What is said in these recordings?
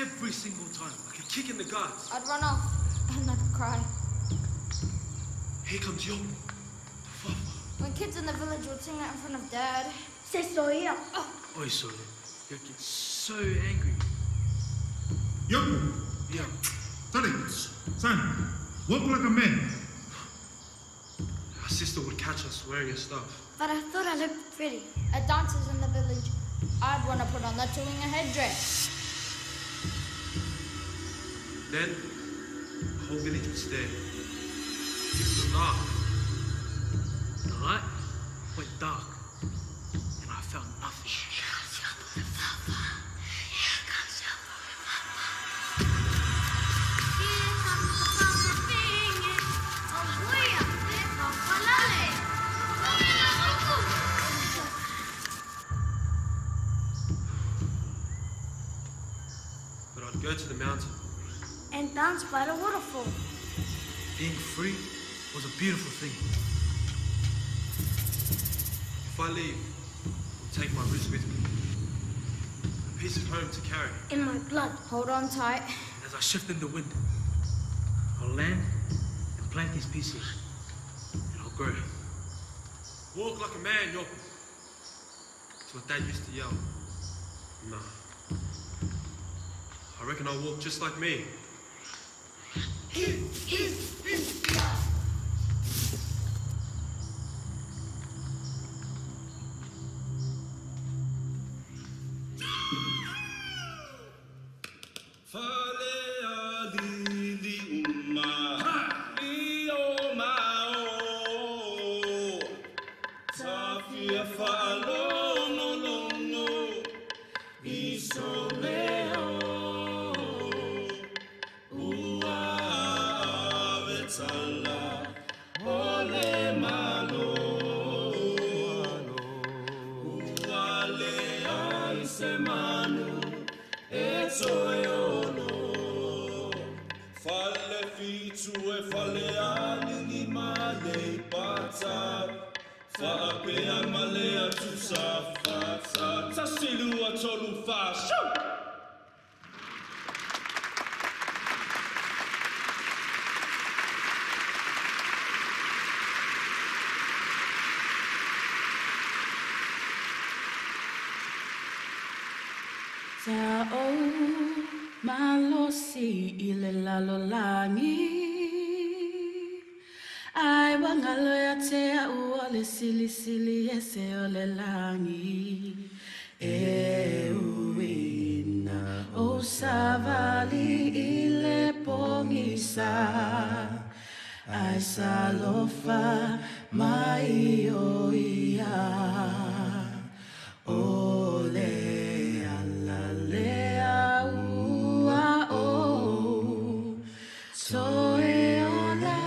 Every single time, like a kick in the guts. I'd run off and I'd cry. Here comes Yo. When kids in the village would sing that in front of Dad. Se soy yo. Oi, Solo. You get so angry. Yoko, Yeah. Tariq, son, walk like a man. Our sister would catch us wearing her stuff. But I thought I looked pretty. At dances in the village, I'd want to put on the Tulinga headdress. Then, the whole village would stare. People would laugh. The light went dark, and I felt nothing. But I'd go to the mountain. And dance by the waterfall. Being free was a beautiful thing. If I leave, I'll take my roots with me. A piece of home to carry. In my blood. Hold on tight. As I shift in the wind, I'll land and plant these pieces. And I'll grow. Walk like a man, yo. That's what Dad used to yell. Nah. I reckon I'll walk just like me. Sao malosi ilelalolangi Ai wangalo ya tea uole sili sili ese olelangi E uina o savali ile pongisa Ai salofa mai oia Ole Lea ua o soe ola.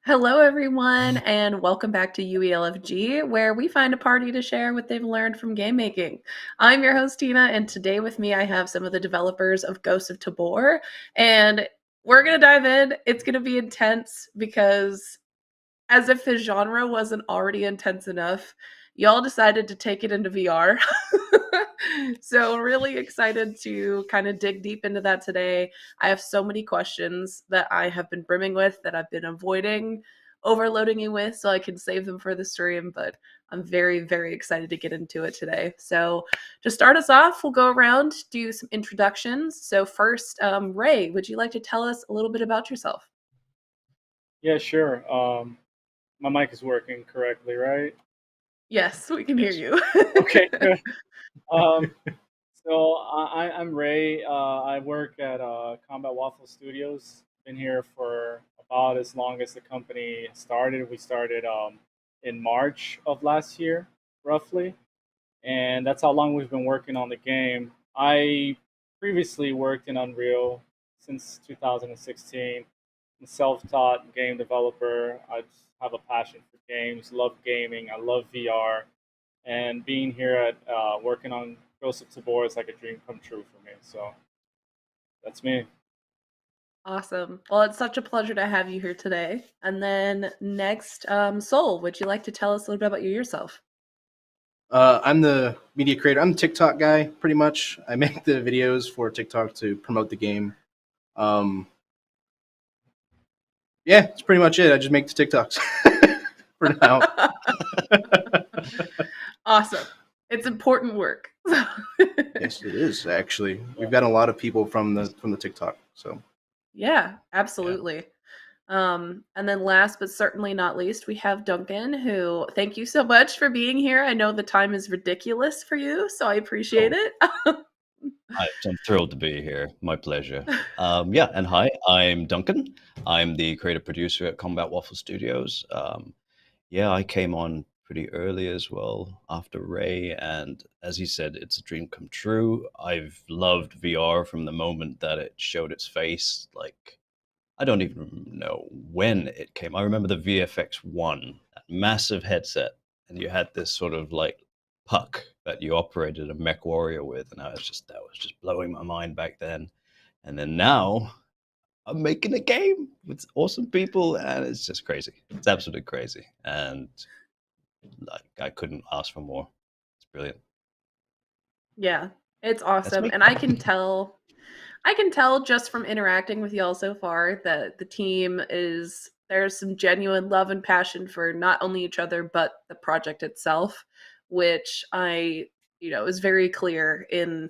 Hello, everyone, and welcome back to LFG, where we find a party to share what they've learned from game making. I'm your host, Tina, and today with me I have some of the developers of Ghosts of Tabor, and we're going to dive in. It's going to be intense because, as if the genre wasn't already intense enough, y'all decided to take it into VR. So really excited to kind of dig deep into that today. I have so many questions that I have been brimming with that I've been avoiding overloading you with so I can save them for the stream, but I'm very, very excited to get into it today. So to start us off, we'll go around, do some introductions. So first, Ray, would you like to tell us a little bit about yourself? Yeah, sure. My mic is working correctly, right? Yes, we can hear you. Okay, good. So I'm Ray. I work at Combat Waffle Studios. Been here for about as long as the company started. We started in March of last year, roughly, and that's how long we've been working on the game. I previously worked in Unreal since 2016. I'm a self-taught game developer. I just have a passion for games, love gaming. I love VR, and being here at working on Ghosts of Tabor is like a dream come true for me. So that's me. Awesome. Well, it's such a pleasure to have you here today. And then next, Soul, would you like to tell us a little bit about yourself? I'm the media creator. I'm the TikTok guy, pretty much. I make the videos for TikTok to promote the game. Um, yeah, that's pretty much it. I just make the TikToks for now. Awesome. It's important work. Yes, it is actually. We've got a lot of people from the TikTok. So Yeah, absolutely. And then last but certainly not least, we have Duncan, who thank you so much for being here. I know the time is ridiculous for you, so I appreciate it. I'm thrilled to be here. My pleasure. Yeah, and hi, I'm Duncan. I'm the creative producer at Combat Waffle Studios. Yeah, I came on pretty early as well after Ray, and as he said, it's a dream come true. I've loved VR from the moment that it showed its face. Like, I don't even know when it came. I remember the VFX1, that massive headset, and you had this sort of like puck that you operated a mech warrior with, and that was just blowing my mind back then. And then now I'm making a game with awesome people, and it's just crazy. It's absolutely crazy, and like I couldn't ask for more. It's brilliant. Yeah, it's That's awesome. me. And I can tell just from interacting with y'all so far that the team is there's some genuine love and passion for not only each other but the project itself, which is very clear in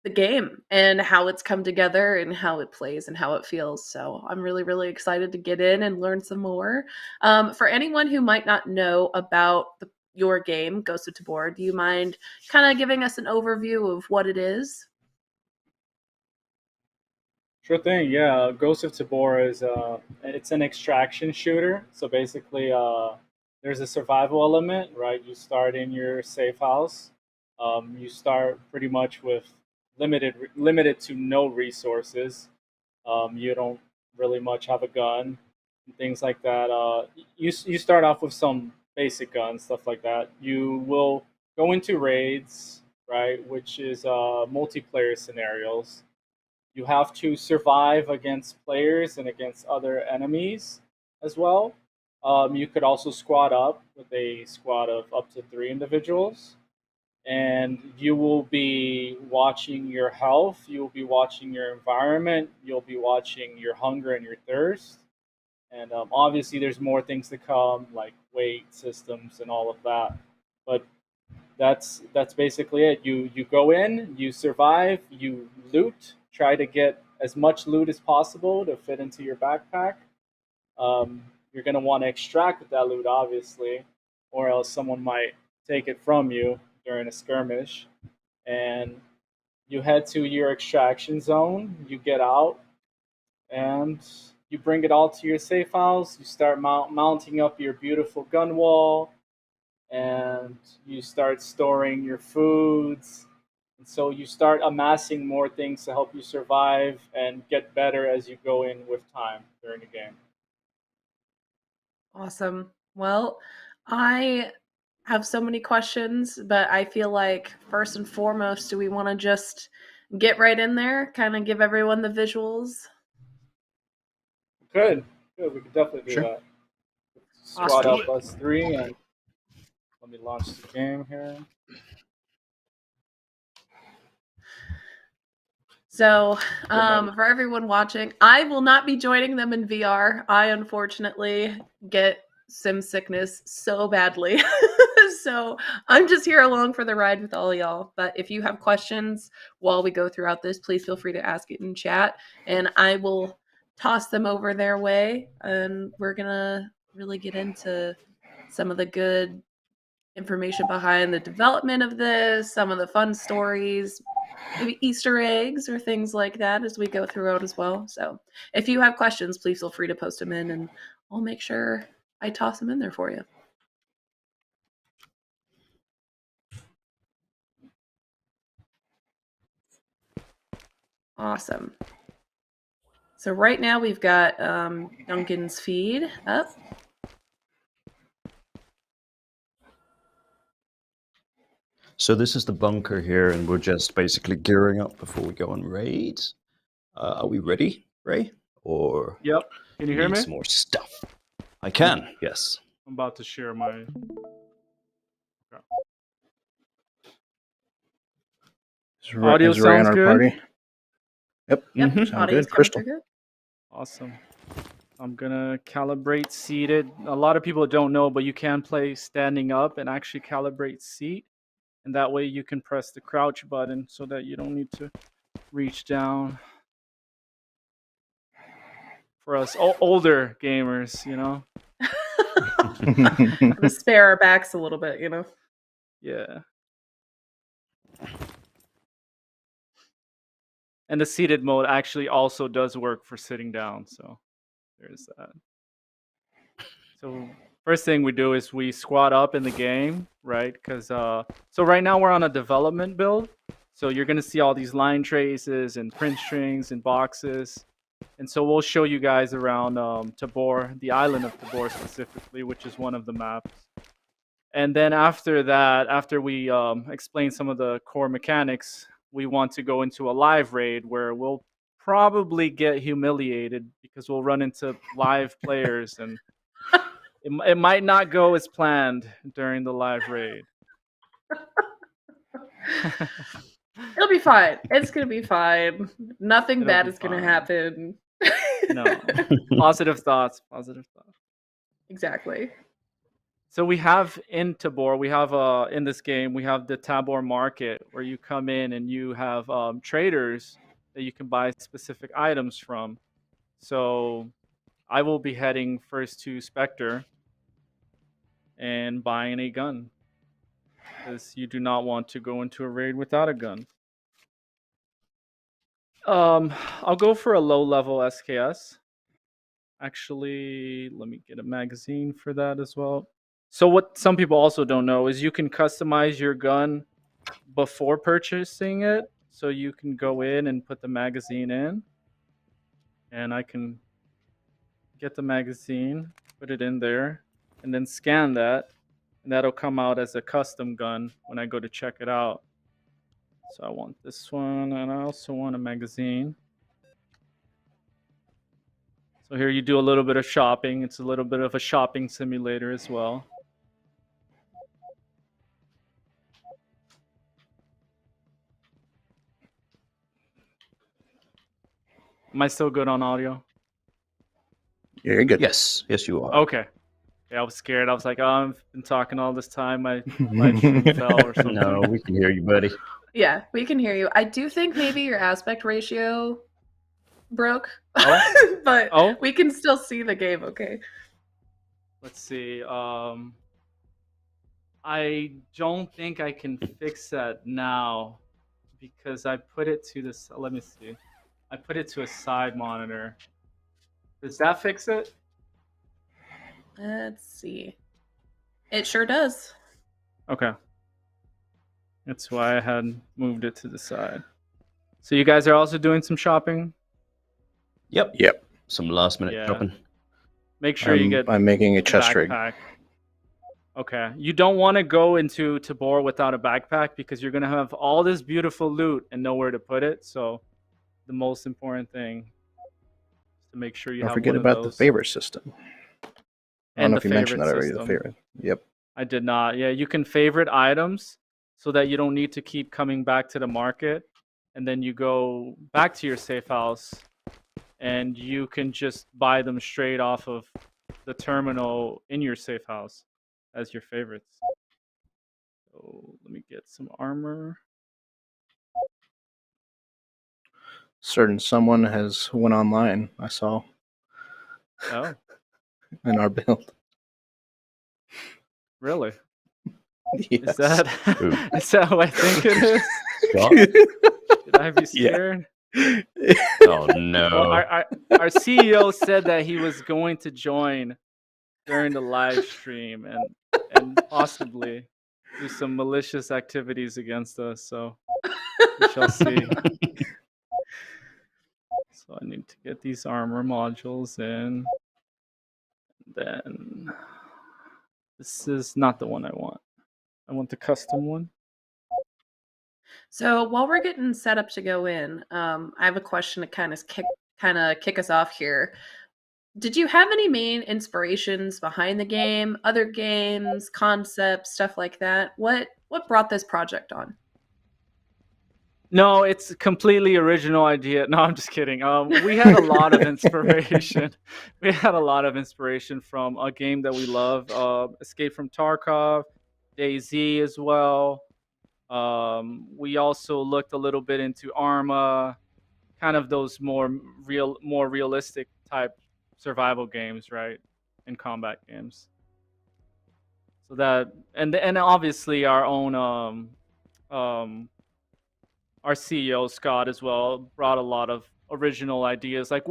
the game and how it's come together and how it plays and how it feels. So I'm really, really excited to get in and learn some more. For anyone who might not know about your game, Ghost of Tabor, do you mind kind of giving us an overview of what it is? Sure thing. Yeah, Ghost of Tabor is it's an extraction shooter. So basically, there's a survival element, right? You start in your safe house. You start pretty much with limited to no resources. You don't really much have a gun and things like that. You start off with some basic guns, stuff like that. You will go into raids, right, which is multiplayer scenarios. You have to survive against players and against other enemies as well. You could also squad up with a squad of up to 3 individuals, and you will be watching your health, you'll be watching your environment, you'll be watching your hunger and your thirst. And obviously, there's more things to come, like weight systems and all of that. But that's basically it. You go in, you survive, you loot, try to get as much loot as possible to fit into your backpack. You're gonna want to extract that loot, obviously, or else someone might take it from you during a skirmish. And you head to your extraction zone. You get out, and you bring it all to your safe house. You start mounting up your beautiful gun wall, and you start storing your foods. And so you start amassing more things to help you survive and get better as you go in with time during the game. Awesome. Well, I have so many questions, but I feel like first and foremost, do we want to just get right in there, kind of give everyone the visuals? Good, good. We could definitely do Sure. that. Awesome. Squad up us three, and let me launch the game here. So, for everyone watching, I will not be joining them in VR. I unfortunately get sim sickness so badly. So, I'm just here along for the ride with all y'all. But if you have questions while we go throughout this, please feel free to ask it in chat and I will toss them over their way. And we're going to really get into some of the good information behind the development of this, some of the fun stories, maybe Easter eggs or things like that as we go throughout as well. So if you have questions, please feel free to post them in and I'll make sure I toss them in there for you. Awesome. So right now we've got Duncan's feed up. So this is the bunker here, and we're just basically gearing up before we go on raid. Are we ready, Ray? Or Yep. Can you hear need me? some more stuff? I can, yes. I'm about to share my. Audio Is Ray on sounds our good? party? Yep. Yep, Sound audio's good. coming Crystal. through good. Awesome. I'm gonna calibrate seated. A lot of people don't know, but you can play standing up and actually calibrate seat, and that way you can press the crouch button so that you don't need to reach down. For us older gamers, you know. To spare our backs a little bit, you know. Yeah. And the seated mode actually also does work for sitting down, so there's that. So first thing we do is we squat up in the game, right? Because so right now we're on a development build, so you're gonna see all these line traces and print strings and boxes, and so we'll show you guys around Tabor, the island of Tabor specifically, which is one of the maps. And then after that, after we explain some of the core mechanics, we want to go into a live raid where we'll probably get humiliated because we'll run into live players and it might not go as planned during the live raid. It'll be fine. It's gonna be fine. Nothing It'll bad be is gonna fine. happen. No. Positive thoughts. Positive thoughts. Exactly. So we have in Tabor, we have in this game, we have the Tabor market where you come in and you have traders that you can buy specific items from. So I will be heading first to Spectre and buying a gun because you do not want to go into a raid without a gun. I'll go for a low level SKS. Actually, let me get a magazine for that as well. So what some people also don't know is you can customize your gun before purchasing it. So you can go in and put the magazine in, and I can get the magazine, put it in there, and then scan that, and that'll come out as a custom gun when I go to check it out. So I want this one, and I also want a magazine. So here you do a little bit of shopping. It's a little bit of a shopping simulator as well. Am I still good on audio? Yeah, you're good. Yes, yes, you are. Okay. Yeah, I was scared. I was like, oh, I've been talking all this time. My live stream fell or something. No, we can hear you, buddy. Yeah, we can hear you. I do think maybe your aspect ratio broke, Oh? but Oh? we can still see the game. Okay. Let's see. I don't think I can fix that now because I put it to this. Let me see. I put it to a side monitor. Does that fix it? Let's see. It sure does. Okay. That's why I had moved it to the side. So you guys are also doing some shopping? Yep. Yep. Some last minute Yeah. shopping. Make sure you get I'm making a a chest rig. backpack. Okay. You don't want to go into Tabor without a backpack because you're going to have all this beautiful loot and nowhere to put it. So the most important thing is to make sure you Don't have forget one about of the those. favorite system. I don't And know the if you mentioned favorite that already. system. The favorite. Yep. I did not. Yeah, you can favorite items so that you don't need to keep coming back to the market. And then you go back to your safe house and you can just buy them straight off of the terminal in your safe house as your favorites. So let me get some armor. Certain someone has went online. I saw Oh, in our build. really? Yes. Is that Ooh. is that who I think it is? Scott? Should I be Yeah. scared? Oh no. Well, our CEO said that he was going to join during the live stream and possibly do some malicious activities against us. So we shall see. So I need to get these armor modules in. Then this is not the one I want. I want the custom one. So while we're getting set up to go in, I have a question to kind of kick us off here. Did you have any main inspirations behind the game, other games, concepts, stuff like that? What brought this project on? No, it's a completely original idea. No, I'm just kidding. We had a lot of inspiration. We had a lot of inspiration from a game that we love, Escape from Tarkov, DayZ as well. We also looked a little bit into Arma, kind of those more realistic type survival games, right? And combat games. So that and obviously our own our CEO Scott as well brought a lot of original ideas. Like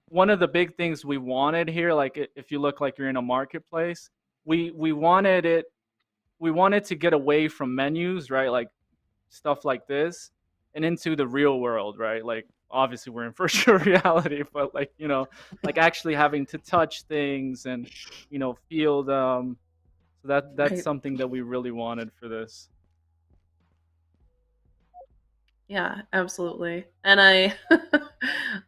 one of the big things we wanted here, like if you look like you're in a marketplace, we wanted to get away from menus, right? Like stuff like this, and into the real world, right? Like obviously we're in virtual reality, but like like actually having to touch things and feel them. So that's Right. something that we really wanted for this. Yeah, absolutely. And I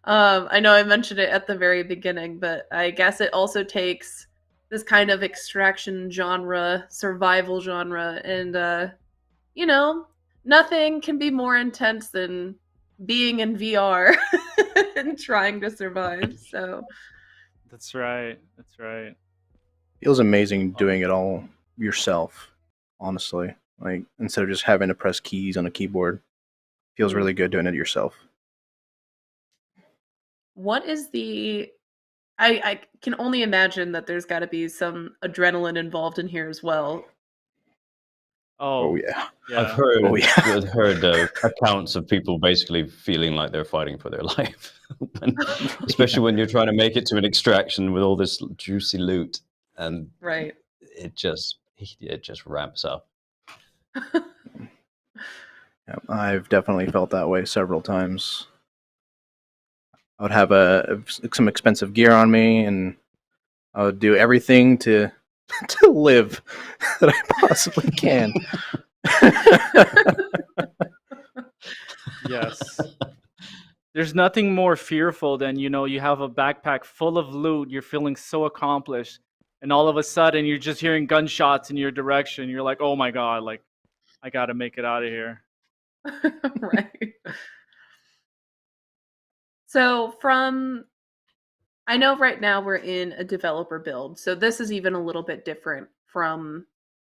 I know I mentioned it at the very beginning, but I guess it also takes this kind of extraction genre, survival genre, and you know, nothing can be more intense than being in VR and trying to survive. So, That's right. That's right. Feels amazing doing it all yourself, honestly. Like instead of just having to press keys on a keyboard. Feels really good doing it yourself. what is the I can only imagine that there's got to be some adrenaline involved in here as well. Oh Oh, yeah. yeah. I've heard Oh, yeah. I've heard accounts of people basically feeling like they're fighting for their life, especially when you're trying to make it to an extraction with all this juicy loot, and Right. it just ramps up. Yeah, I've definitely felt that way several times. I would have some expensive gear on me, and I would do everything to to live that I possibly can. Yes. There's nothing more fearful than, you have a backpack full of loot, you're feeling so accomplished, and all of a sudden you're just hearing gunshots in your direction. You're like, "Oh my god, like I got to make it out of here." Right. So I know right now we're in a developer build, so this is even a little bit different from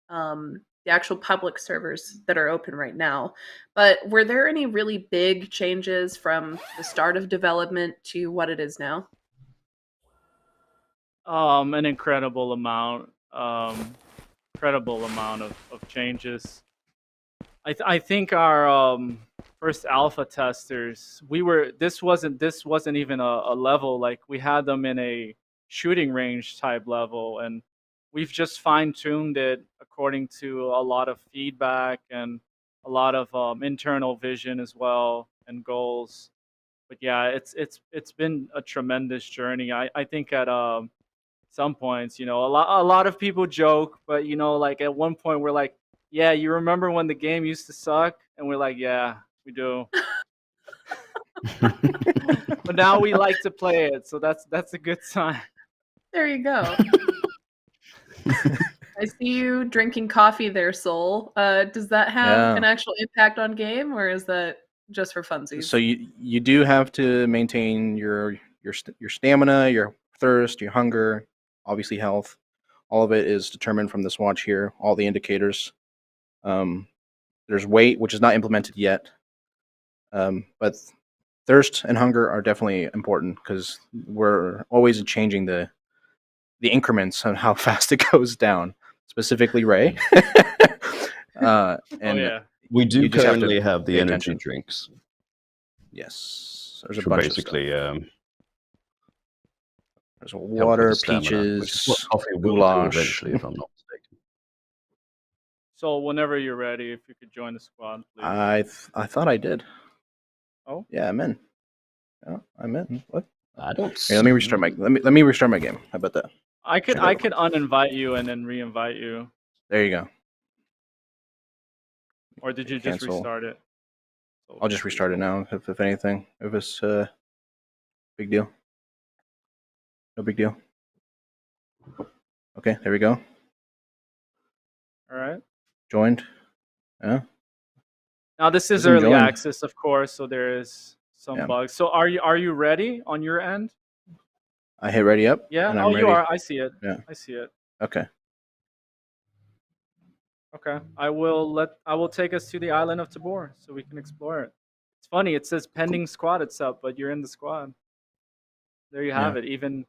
the actual public servers that are open right now. But were there any really big changes from the start of development to what it is now? An incredible amount of changes. I think our first alpha testers, this wasn't even a level. Like we had them in a shooting range type level, and we've just fine tuned it according to a lot of feedback and a lot of internal vision as well and goals. But yeah, it's been a tremendous journey. I think at some points, a lot of people joke, but like at one point we're like, yeah, you remember when the game used to suck? And we're like, yeah, we do. But now we like to play it, so that's a good sign. There you go. I see you drinking coffee there, Soul. Does that have Yeah. an actual impact on game, or is that just for funsies? So you do have to maintain your stamina, your thirst, your hunger, obviously health. All of it is determined from this watch here. All the indicators. There's weight, which is not implemented yet, but thirst and hunger are definitely important because we're always changing the increments on how fast it goes down. Specifically, Ray. Oh and yeah. We do You just have to currently have the pay energy attention. drinks, yes, there's a which will bunch of stuff. basically There's help water, with the stamina, which is what peaches, coffee will do goulash. eventually, if I'm not mistaken. So whenever you're ready, if you could join the squad, please. I thought I did. Oh? Yeah, I'm in. Yeah, I'm in. What? I don't. Here, let me restart my game. How about that? I could uninvite you and then re-invite you, There you go. or did you just Cancel. restart it? I'll just restart it now. If anything, if it's big deal. No big deal. Okay, there we go. All right. Joined. Yeah. Now this is Isn't early joined. access, of course, so there is some bugs. So are you ready on your end? I hit ready up. Yeah. And Oh, I'm you ready. are. I see it. Yeah. I see it. Okay. Okay. I will take us to the island of Tabor so we can explore it. It's funny. It says pending squad itself, but you're in the squad. There you have it. Even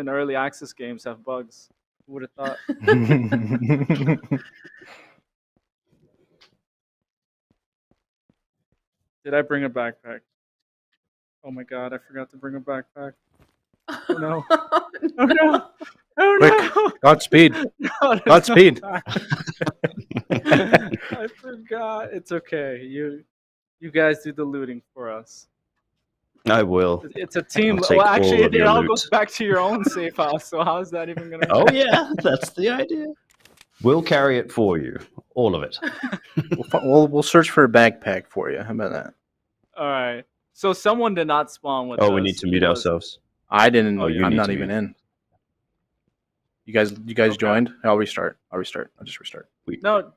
early access games have bugs. Who would have thought? Did I bring a backpack? Oh my god, I forgot to bring a backpack. Oh no. Oh no. Oh Quick. no. Godspeed. No, Godspeed. I forgot. It's okay. You guys do the looting for us. I will. It's a team. I'll take Well, actually, all of it your all loot. goes back to your own safe house. So how is that even gonna? Oh yeah, that's the idea. We'll carry it for you, all of it. We'll search for a backpack for you. How about that? All right. So someone did not spawn with us. Oh, we need to mute ourselves. I didn't. Oh, you I'm need not to even mute. in. You guys joined? I'll restart. I'll just restart. No.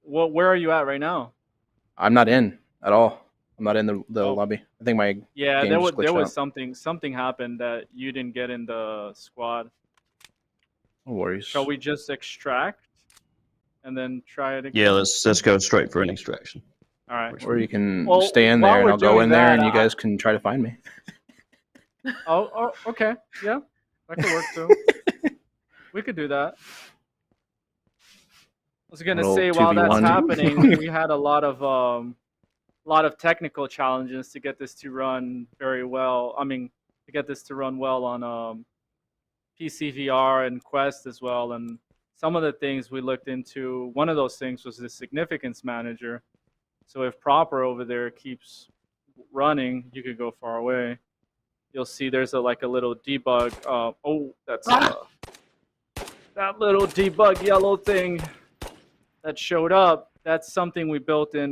Well, where are you at right now? I'm not in at all. I'm not in the lobby. I think my Yeah, game there just was there glitched was out. something happened that you didn't get in the squad. No worries. Shall we just extract and then try it again? Yeah, let's go straight for an extraction. All right. Or you can Well, stay in while there and we're I'll go doing in there that, and you guys can try to find me. Oh, okay. Yeah, that could work too. We could do that. I was gonna Little say while that's 2v1. happening, we had a lot of technical challenges to get this to run very well. I mean, to get this to run well on PC VR and Quest as well. And some of the things we looked into, one of those things was the significance manager. So if proper over there keeps running, you could go far away. You'll see there's a little debug. That's that little debug yellow thing that showed up. That's something we built in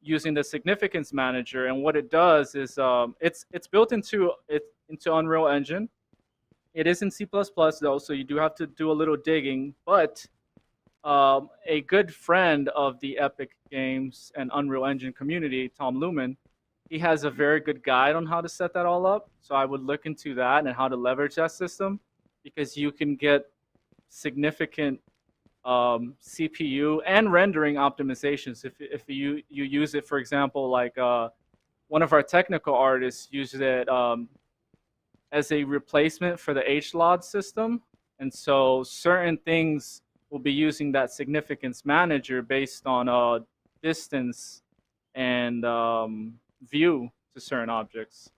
using the significance manager. And what it does is it's built into Unreal Engine. It is in C++ though, so you do have to do a little digging. But a good friend of the Epic Games and Unreal Engine community, Tom Lumen, he has a very good guide on how to set that all up. So I would look into that and how to leverage that system, because you can get significant CPU and rendering optimizations if you use it. For example, like one of our technical artists used it as a replacement for the HLOD system, and so certain things will be using that significance manager based on distance and view to certain objects.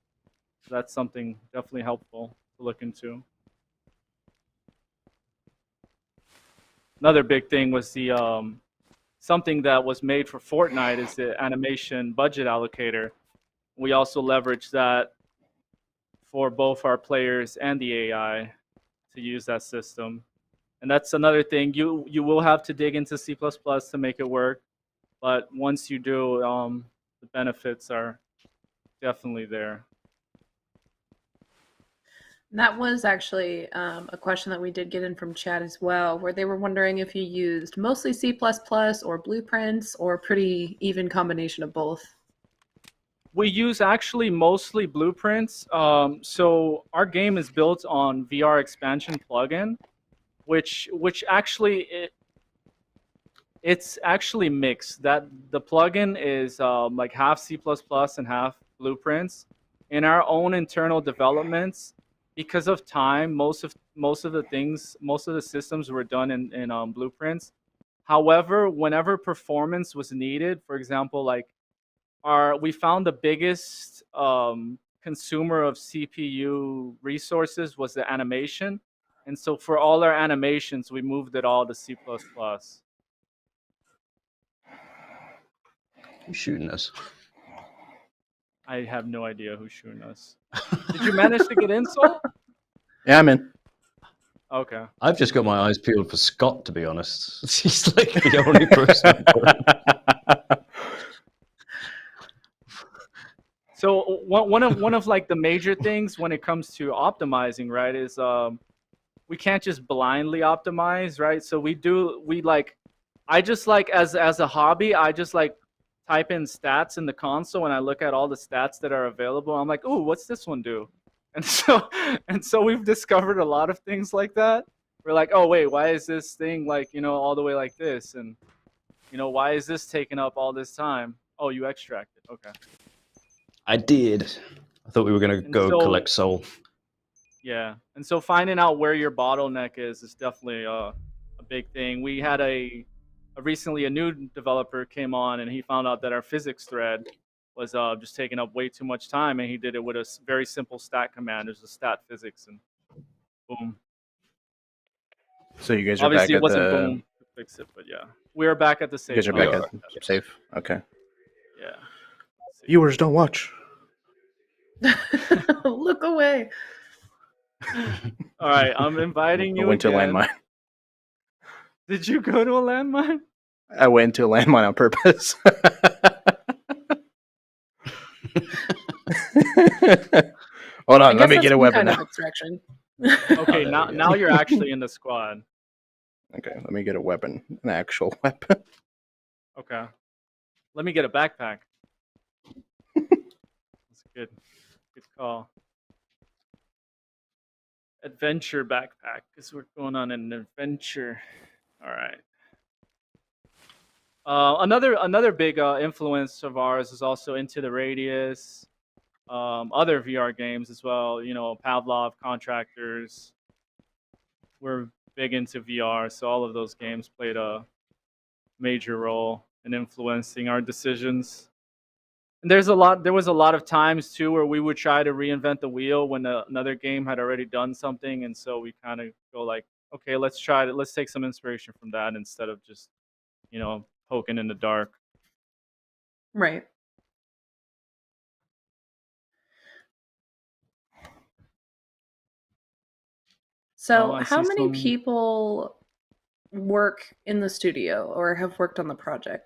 So that's something definitely helpful to look into. Another big thing was the something that was made for Fortnite is the animation budget allocator. We also leverage that for both our players and the AI to use that system. And that's another thing. You will have to dig into C++ to make it work, but once you do, the benefits are definitely there. That was actually a question that we did get in from chat as well, where they were wondering if you used mostly C++ or blueprints or pretty even combination of both. We use actually mostly blueprints. So our game is built on VR expansion plugin, which actually it's actually mixed. That the plugin is like half C++ and half blueprints. In our own internal developments, because of time, most of the systems were done in blueprints. However, whenever performance was needed, for example, like we found the biggest consumer of CPU resources was the animation, and so for all our animations, we moved it all to C++. Who's shooting us? I have no idea who's shooting us. Did you manage to get in, Soul? Yeah, I'm in. Okay. I've just got my eyes peeled for Scott, to be honest. He's like the only person. So one of like the major things when it comes to optimizing, right, is we can't just blindly optimize, right? So I just like as a hobby, I just like type in stats in the console and I look at all the stats that are available. I'm like, "Ooh, what's this one do?" And so we've discovered a lot of things like that. We're like, "Oh, wait, why is this thing like, all the way like this?" And why is this taking up all this time? Oh, you extracted. Okay. I did. I thought we were going to go collect soul. Yeah, and so finding out where your bottleneck is definitely a big thing. We had recently a new developer came on and he found out that our physics thread was just taking up way too much time, and he did it with a very simple stat command. There's a stat physics, and boom. So you guys are Obviously, back it at wasn't the. boom to fix it, but yeah, we are back at the safe. You guys are back at safe. Okay. Yeah. Viewers don't watch. Look away. All right, I'm inviting you. I went to a again. landmine. Did you go to a landmine? I went to a landmine on purpose. Hold on, let me get a weapon now. Okay, now you're actually in the squad. Okay, let me get a weapon, an actual weapon. Okay, let me get a backpack. That's good call. Adventure backpack, because we're going on an adventure. All right. Another big influence of ours is also Into the Radius, other VR games as well. Pavlov, Contractors. We're big into VR, so all of those games played a major role in influencing our decisions. And there was a lot of times too where we would try to reinvent the wheel when another game had already done something, and so we kind of go like, okay, let's take some inspiration from that instead of just poking in the dark. Right. So how many people work in the studio or have worked on the project?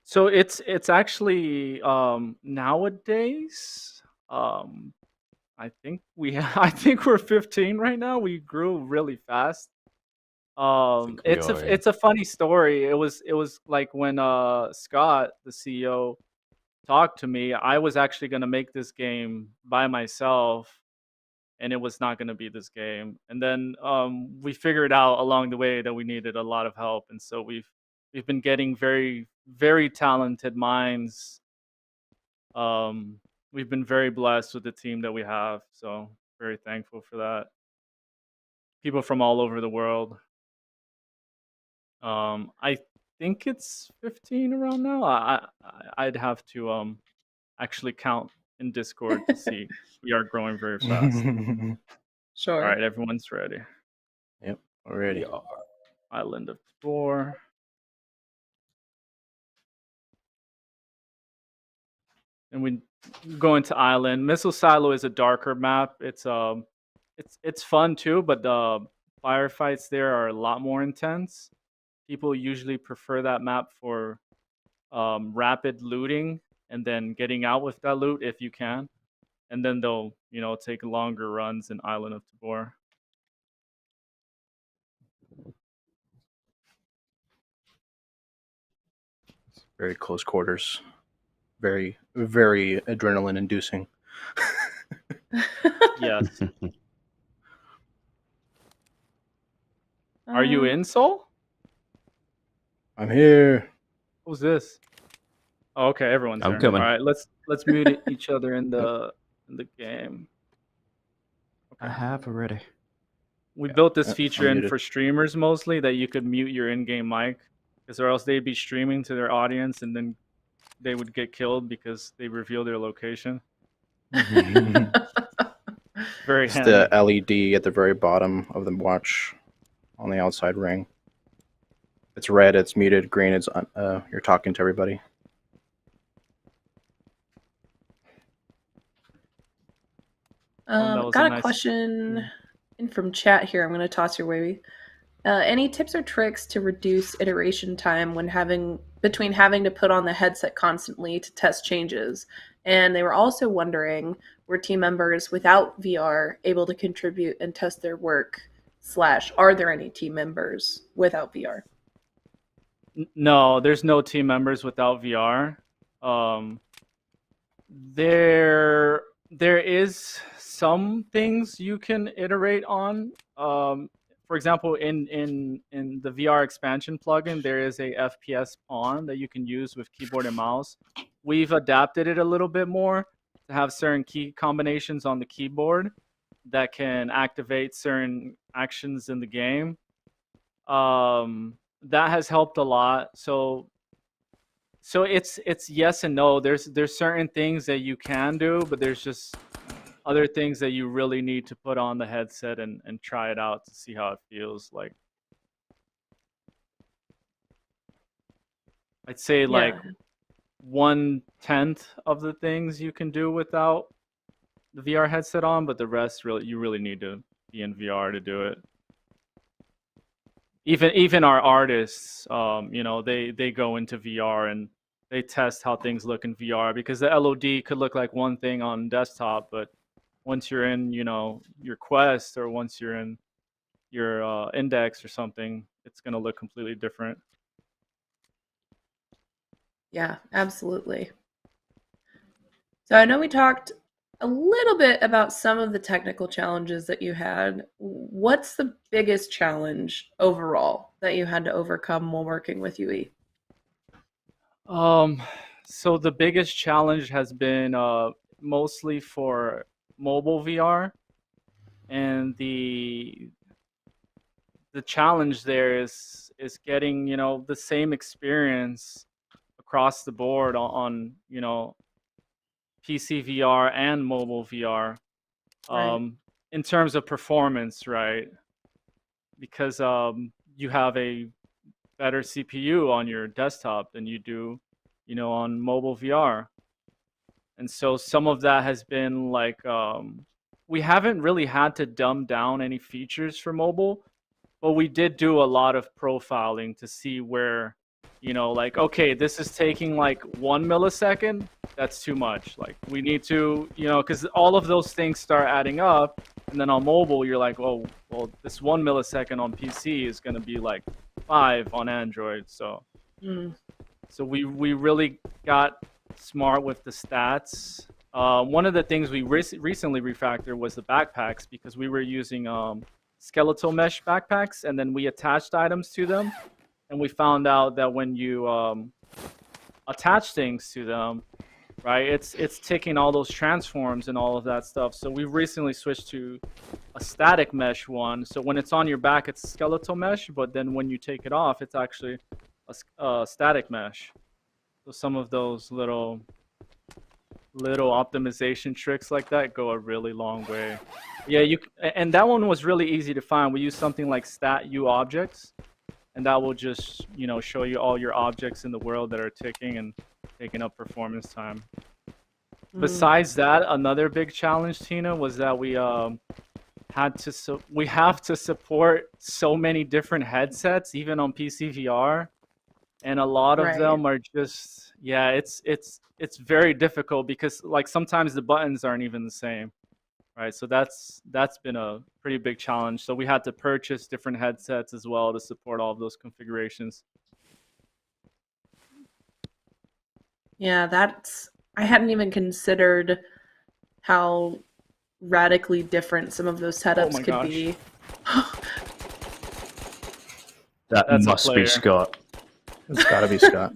So it's actually nowadays I think we're 15 right now. We grew really fast. It's a funny story. It was like when Scott, the CEO, talked to me, I was actually going to make this game by myself, and it was not going to be this game. And then we figured out along the way that we needed a lot of help, and so we've been getting very, very talented minds. We've been very blessed with the team that we have, so very thankful for that. People from all over the world. I think it's 15 around now. I'd have to actually count in Discord to see. We are growing very fast. Sure. All right, everyone's ready. Yep, we're ready. Island of Tabor. And we go into Island. Missile Silo is a darker map. It's fun too, but the firefights there are a lot more intense. People usually prefer that map for rapid looting and then getting out with that loot if you can. And then they'll, take longer runs in Island of Tabor. Very close quarters. Very, very adrenaline inducing. Yes. Are you in, Soul? I'm here. Who's this? Oh, okay, everyone's I'm there. coming. All right, let's mute each other in the game. Okay. I have already. We built this I'm feature in muted. for streamers mostly that you could mute your in-game mic, because or else they'd be streaming to their audience and then they would get killed because they reveal their location. Very It's handy. the LED at the very bottom of the watch on the outside ring. It's red, it's muted. Green, it's you're talking to everybody. That was Got a nice. question in from chat here. I'm going to toss your way. Any tips or tricks to reduce iteration time when between having to put on the headset constantly to test changes? And they were also wondering, were team members without VR able to contribute and test their work? / are there any team members without VR? No, there's no team members without VR. There is some things you can iterate on. For example, in the VR expansion plugin, there is a FPS pawn that you can use with keyboard and mouse. We've adapted it a little bit more to have certain key combinations on the keyboard that can activate certain actions in the game. That has helped a lot. So it's yes and no. There's certain things that you can do, but there's just other things that you really need to put on the headset and try it out to see how it feels. Like, I'd say like 1/10 of the things you can do without the VR headset on, but the rest you really need to be in VR to do it. Even our artists, they go into VR and they test how things look in VR, because the LOD could look like one thing on desktop, but once you're in, your Quest, or once you're in your Index or something, it's gonna look completely different. Yeah, absolutely. So I know we talked a little bit about some of the technical challenges that you had. What's the biggest challenge overall that you had to overcome while working with UE? So the biggest challenge has been mostly for mobile VR, and the challenge there is getting the same experience across the board on PC VR and mobile VR, in terms of performance, right? Because you have a better CPU on your desktop than you do, on mobile VR. And so some of that has been like, we haven't really had to dumb down any features for mobile, but we did do a lot of profiling to see where, like, okay, this is taking like 1 millisecond. That's too much. Like, we need to, because all of those things start adding up. And then on mobile, you're like, oh, well, this 1 millisecond on PC is going to be like 5 on Android. So, so we really got smart with the stats. One of the things we recently refactored was the backpacks, because we were using skeletal mesh backpacks, and then we attached items to them. And we found out that when you attach things to them, right, it's taking all those transforms and all of that stuff. So we recently switched to a static mesh one. So when it's on your back, it's skeletal mesh, but then when you take it off, it's actually a static mesh. So some of those little optimization tricks like that go a really long way. Yeah, and that one was really easy to find. We used something like stat-u objects, and that will just, show you all your objects in the world that are ticking and taking up performance time. Besides that, another big challenge, Tina, was that we have to support so many different headsets, even on PC VR, and a lot of them are just, it's very difficult, because like sometimes the buttons aren't even the same, right? So that's been a pretty big challenge. So we had to purchase different headsets as well to support all of those configurations. Yeah, I hadn't even considered how radically different some of those setups could be. That must be Scott. It's got to be Scott.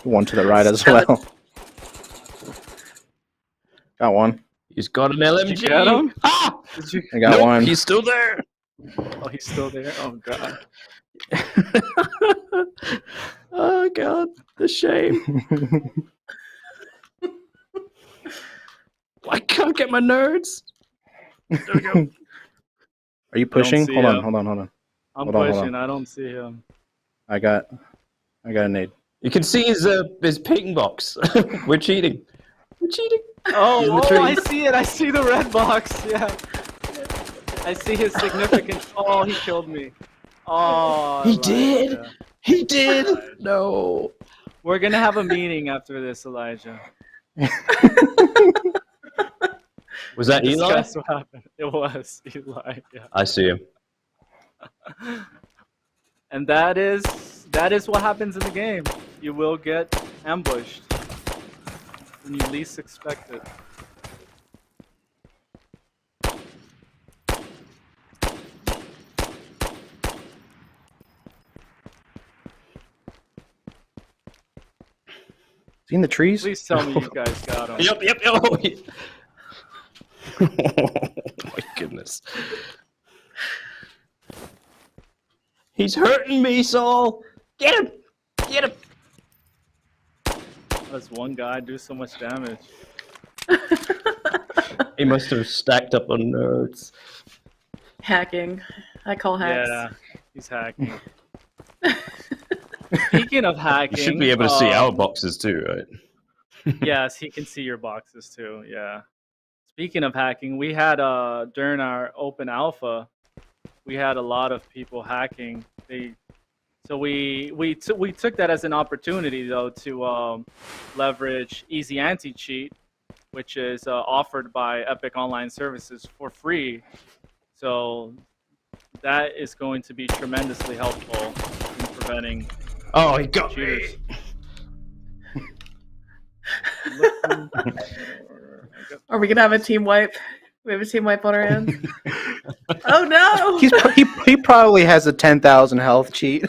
One to the right as well. Got one. He's got an LMG. Did you get him? Ah! I got one. He's still there. Oh, he's still there? Oh, God. Oh, God. The shame. I can't get my nerds. There we go. Are you pushing? Hold on. I'm pushing. I don't see him. I got a nade. You can see his ping box. We're cheating. We're cheating. Oh, the I trees. see it. I see the red box. Yeah. I see his significance. Oh, he killed me. Oh, He did. Elijah. He did. No. We're gonna have a meeting after this, Elijah. Was that Eli? Discuss what happened. It was Eli. Yeah. I see him. And that is what happens in the game. You will get ambushed when you least expect it. Seen the trees? Please tell me you guys got him. Yep. Oh, my goodness. He's hurting me, Saul. Get him. Get him. That's one guy do so much damage. He must have stacked up on nerds. Hacking. I call hacks. Yeah, he's hacking. Speaking of hacking, You should be able to see our boxes too, right? Yes, he can see your boxes too. Yeah. Speaking of hacking, we had during our open alpha, we had a lot of people hacking. So we took that as an opportunity though to leverage Easy Anti-Cheat, which is offered by Epic Online Services for free. So that is going to be tremendously helpful in preventing Oh, he got cheaters. me. Are we gonna have a team wipe? We have a team wipe on our hands. Oh no! He probably has a 10,000 health cheat.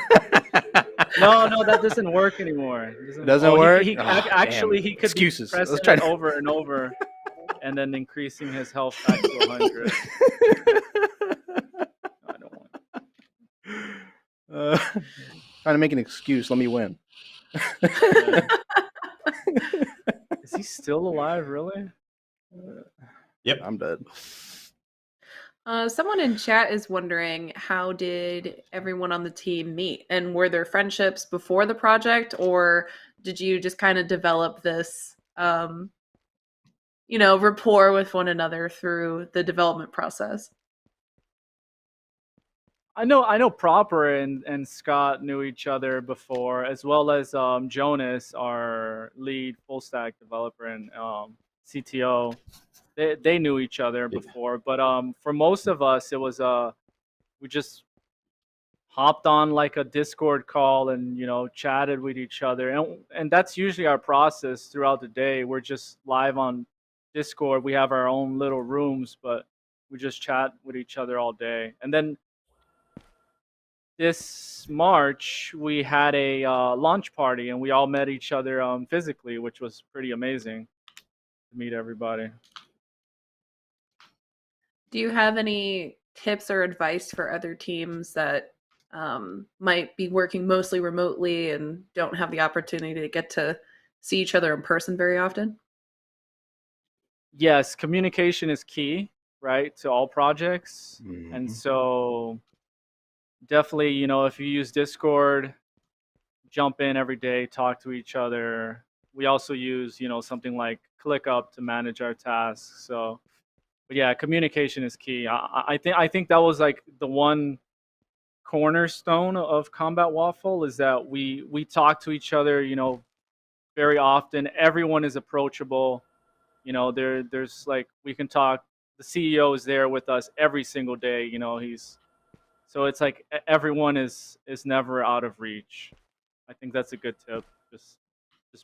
No, that doesn't work anymore. It Doesn't work? He, Oh, actually, damn. he could Excuses. be pressing Let's try it to- over and over, and then increasing his health back to 100. I don't want. Trying to make an excuse. Let me win. Is he still alive? Really? Yep, I'm dead. Someone in chat is wondering, how did everyone on the team meet? And were there friendships before the project, or did you just kind of develop this, rapport with one another through the development process? I know Proper and Scott knew each other before, as well as Jonas, our lead full stack developer and CTO. They knew each other before, but for most of us, it was we just hopped on like a Discord call and chatted with each other, and that's usually our process throughout the day. We're just live on Discord. We have our own little rooms, but we just chat with each other all day. And then this March, we had a launch party, and we all met each other physically, which was pretty amazing to meet everybody. Do you have any tips or advice for other teams that might be working mostly remotely and don't have the opportunity to get to see each other in person very often? Yes, communication is key, right, to all projects. Mm-hmm. And so definitely, if you use Discord, jump in every day, talk to each other. We also use, something like ClickUp to manage our tasks. So, but yeah, communication is key. I think that was like the one cornerstone of Combat Waffle, is that we talk to each other, very often. Everyone is approachable. There's like, we can talk. The CEO is there with us every single day. So it's like everyone is never out of reach. I think that's a good tip. Just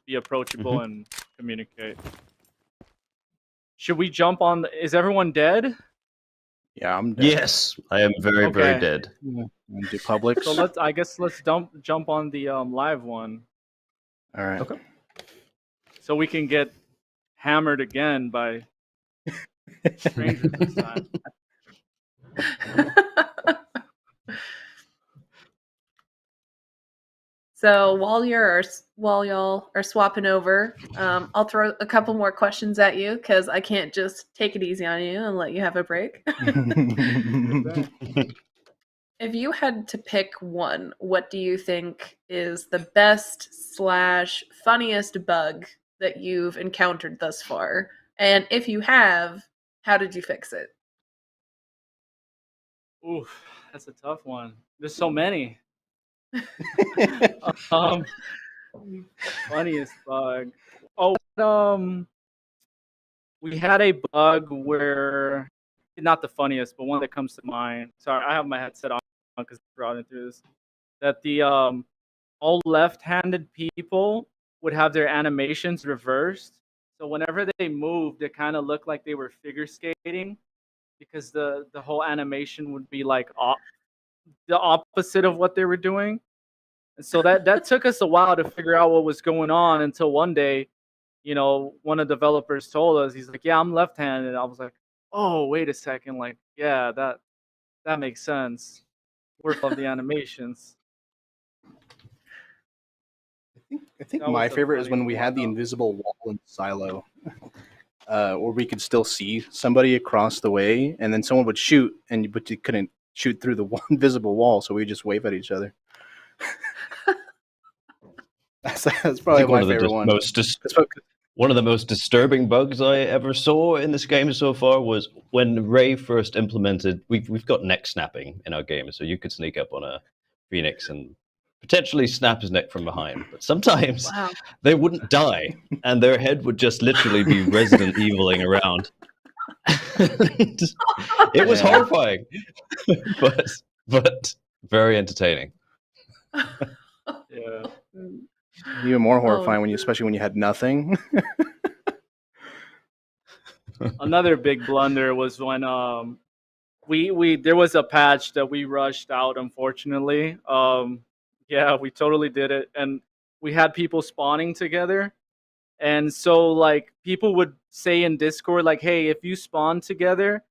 be approachable and communicate. Should we jump on? Is everyone dead? Yeah, I'm dead. Yes, I am very, very Okay. dead. Do Publix. So let's jump on the live one, All right. Okay. so we can get hammered again by strangers this time. So while y'all are swapping over, I'll throw a couple more questions at you because I can't just take it easy on you and let you have a break. If you had to pick one, what do you think is the best / funniest bug that you've encountered thus far And if you have, how did you fix it? Oof, that's a tough one. There's so many. um, funniest bug. Oh, we had a bug where, not the funniest, but one that comes to mind. Sorry, I have my headset on because I'm running through this. That the all left-handed people would have their animations reversed. So whenever they moved, it kind of looked like they were figure skating because the whole animation would be like the opposite of what they were doing. And so that took us a while to figure out what was going on until one day, one of the developers told us, he's like, "Yeah, I'm left-handed." I was like, "Oh, wait a second, like, yeah, that makes sense. We're of the animations." I think That my was the favorite is when funniest we one, had the though. invisible wall in Silo, where we could still see somebody across the way, and then someone would shoot, but you couldn't shoot through the invisible wall, so we just wave at each other. That's I probably think one my of the favorite one. one of the most disturbing bugs I ever saw in this game so far was when Ray first implemented. We've got neck snapping in our game, so you could sneak up on a Phoenix and potentially snap his neck from behind. But sometimes Wow. they wouldn't die, and their head would just literally be Resident Eviling around. It was horrifying, but very entertaining. Yeah. Even more horrifying especially when you had nothing. Another big blunder was when we there was a patch that we rushed out, unfortunately. Yeah, we totally did it, and we had people spawning together. And so like people would say in Discord like, "Hey, if you spawn together,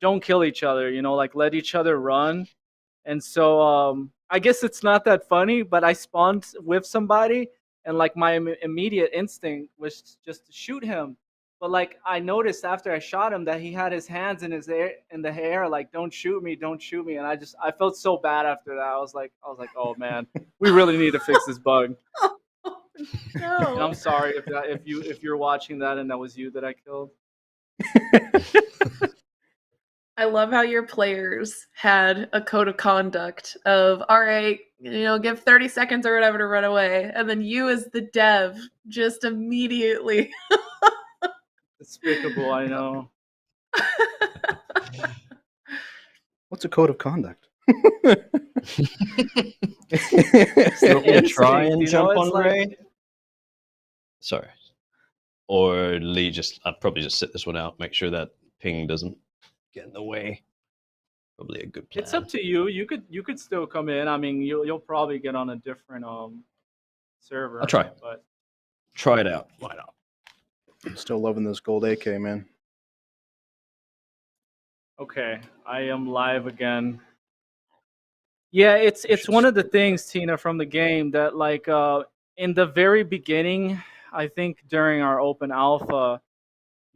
don't kill each other, like let each other run." And so I guess it's not that funny, but I spawned with somebody and like my immediate instinct was just to shoot him. But like I noticed after I shot him that he had his hands in the hair like, "Don't shoot me, don't shoot me." And I felt so bad after that. I was like, "Oh man, we really need to fix this bug." No. And I'm sorry if you're watching that and that was you that I killed. I love how your players had a code of conduct of, all right, give 30 seconds or whatever to run away. And then you as the dev just immediately. Despicable, I know. What's a code of conduct? Still gonna try and Instinct, jump it's on like- Ray? Sorry. Or Lee, I'd probably just sit this one out, make sure that ping doesn't get in the way. Probably a good plan. It's up to you. You could still come in. I mean, you'll probably get on a different server. I'll try. But Try it out. Why not? I'm still loving this gold AK, man. okay, I am live again. Yeah, it's one of the things, Tina, from the game that like in the very beginning, I think during our open alpha,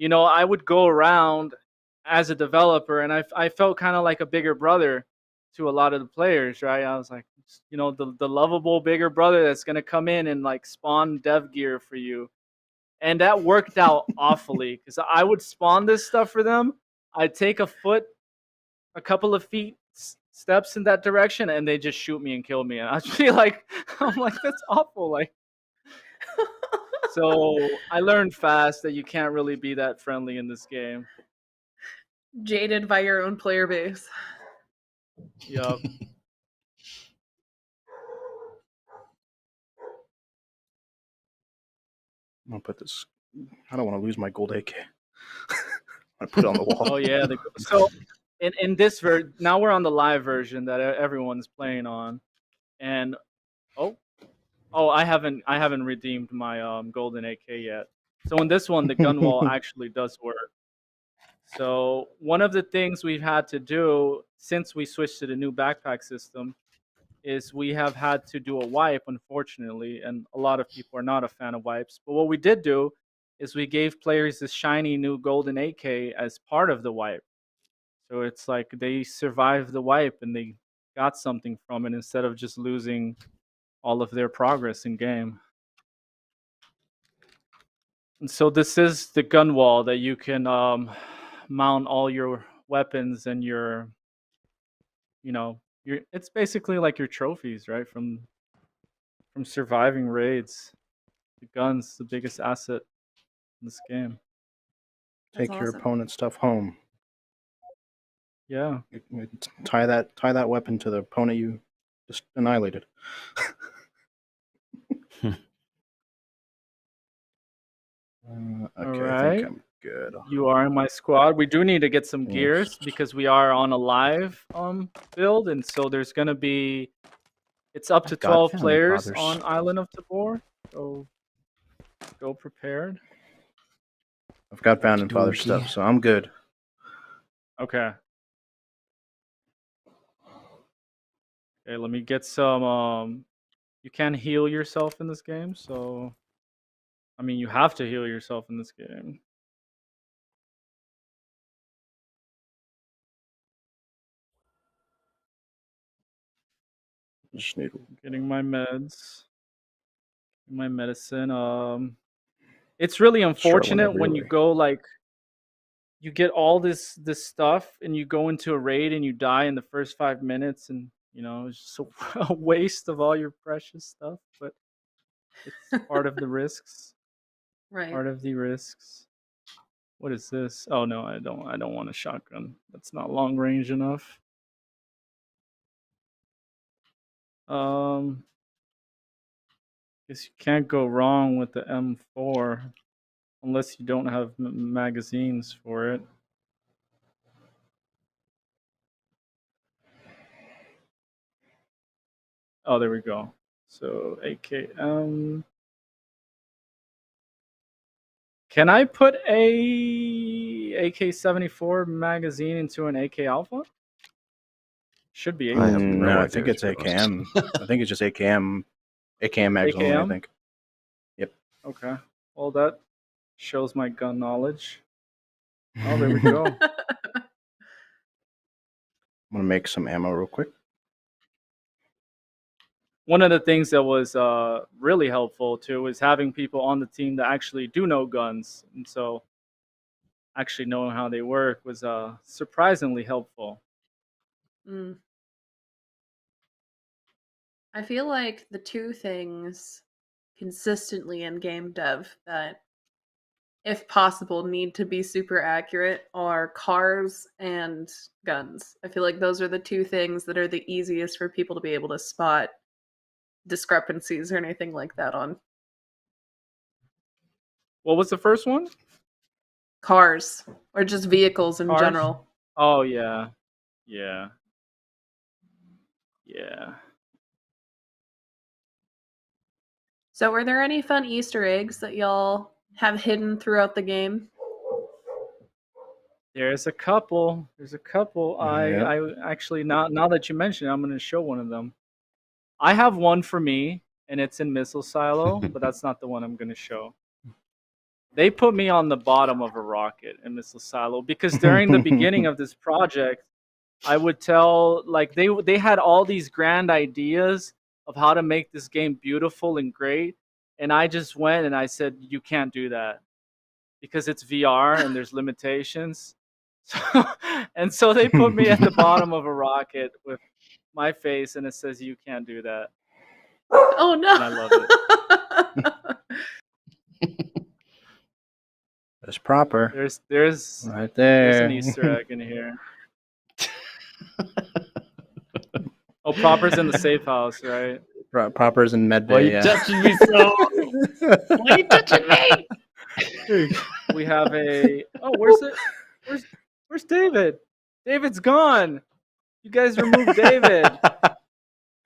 I would go around as a developer, and I felt kind of like a bigger brother to a lot of the players, right? I was like, the lovable bigger brother that's gonna come in and like spawn dev gear for you, and that worked out awfully because I would spawn this stuff for them. I'd take a couple of feet steps in that direction, and they just shoot me and kill me, and I'd be like, I'm like, that's awful, like. So I learned fast that you can't really be that friendly in this game. Jaded by your own player base. Yup. I'm gonna put this. I don't want to lose my gold AK. I put it on the wall. Oh yeah. So in this now we're on the live version that everyone's playing on, and I haven't redeemed my golden AK yet. So in this one, the gun wall actually does work. So one of the things we've had to do since we switched to the new backpack system is we have had to do a wipe, unfortunately, and a lot of people are not a fan of wipes. But what we did do is we gave players this shiny new golden AK as part of the wipe. So it's like they survived the wipe and they got something from it instead of just losing all of their progress in game. And so this is the gun wall that you can mount all your weapons and your, it's basically like your trophies, right? From surviving raids. The gun's the biggest asset in this game. That's Take your awesome. opponent's stuff home. Yeah. Tie that weapon to the opponent you just annihilated. Okay, All I right. think I'm good. You are in my squad. We do need to get some Yes. gears because we are on a live build, and so there's gonna be it's up to God 12 founding players fathers. on Island of Tabor. So go prepared. I've got founding father stuff, so I'm good. Okay. Okay, let me get some you can heal yourself in this game, so I mean you have to heal yourself in this game. Just need Getting my meds. My medicine. It's really unfortunate whenever you're when you ready. go like you get all this stuff and you go into a raid and you die in the first 5 minutes, and it's just a waste of all your precious stuff, but it's part of the risks. Right. Part of the risks. What is this? Oh no, I don't want a shotgun. That's not long range enough. Guess you can't go wrong with the M4 unless you don't have magazines for it. Oh, there we go. So AKM. Can I put a AK-74 magazine into an AK Alpha? Should be able I have to. no No, I idea think what it's you're asking. AKM. I think it's just AKM mags only, I AKM? think. Yep. Okay. Well, that shows my gun knowledge. Oh, there we go. I'm gonna make some ammo real quick. One of the things that was really helpful too is having people on the team that actually do know guns, and so actually knowing how they work was surprisingly helpful. Mm. I feel like the two things consistently in game dev that, if possible, need to be super accurate are cars and guns. I feel like those are the two things that are the easiest for people to be able to spot discrepancies or anything like that on. What was the first one? Cars or just vehicles in Cars? general. Oh yeah. So were there any fun Easter eggs that y'all have hidden throughout the game? There's a couple. Yeah. I actually now that you mention it, I'm going to show one of them. I have one for me, and it's in missile silo, but that's not the one I'm going to show. They put me on the bottom of a rocket in missile silo because during the beginning of this project, I would tell like they had all these grand ideas of how to make this game beautiful and great, and I just went and I said you can't do that because it's VR and there's limitations. So they put me at the bottom of a rocket with my face, and it says you can't do that. Oh no! And I love it. That's proper. There's right there's there. an Easter egg in here. Oh, proper's in the safe house, right? Proper's in med Why are bay. you Yeah. touching me so? Why are you touching me? We have a. Oh, where's David? David's gone. You guys removed David.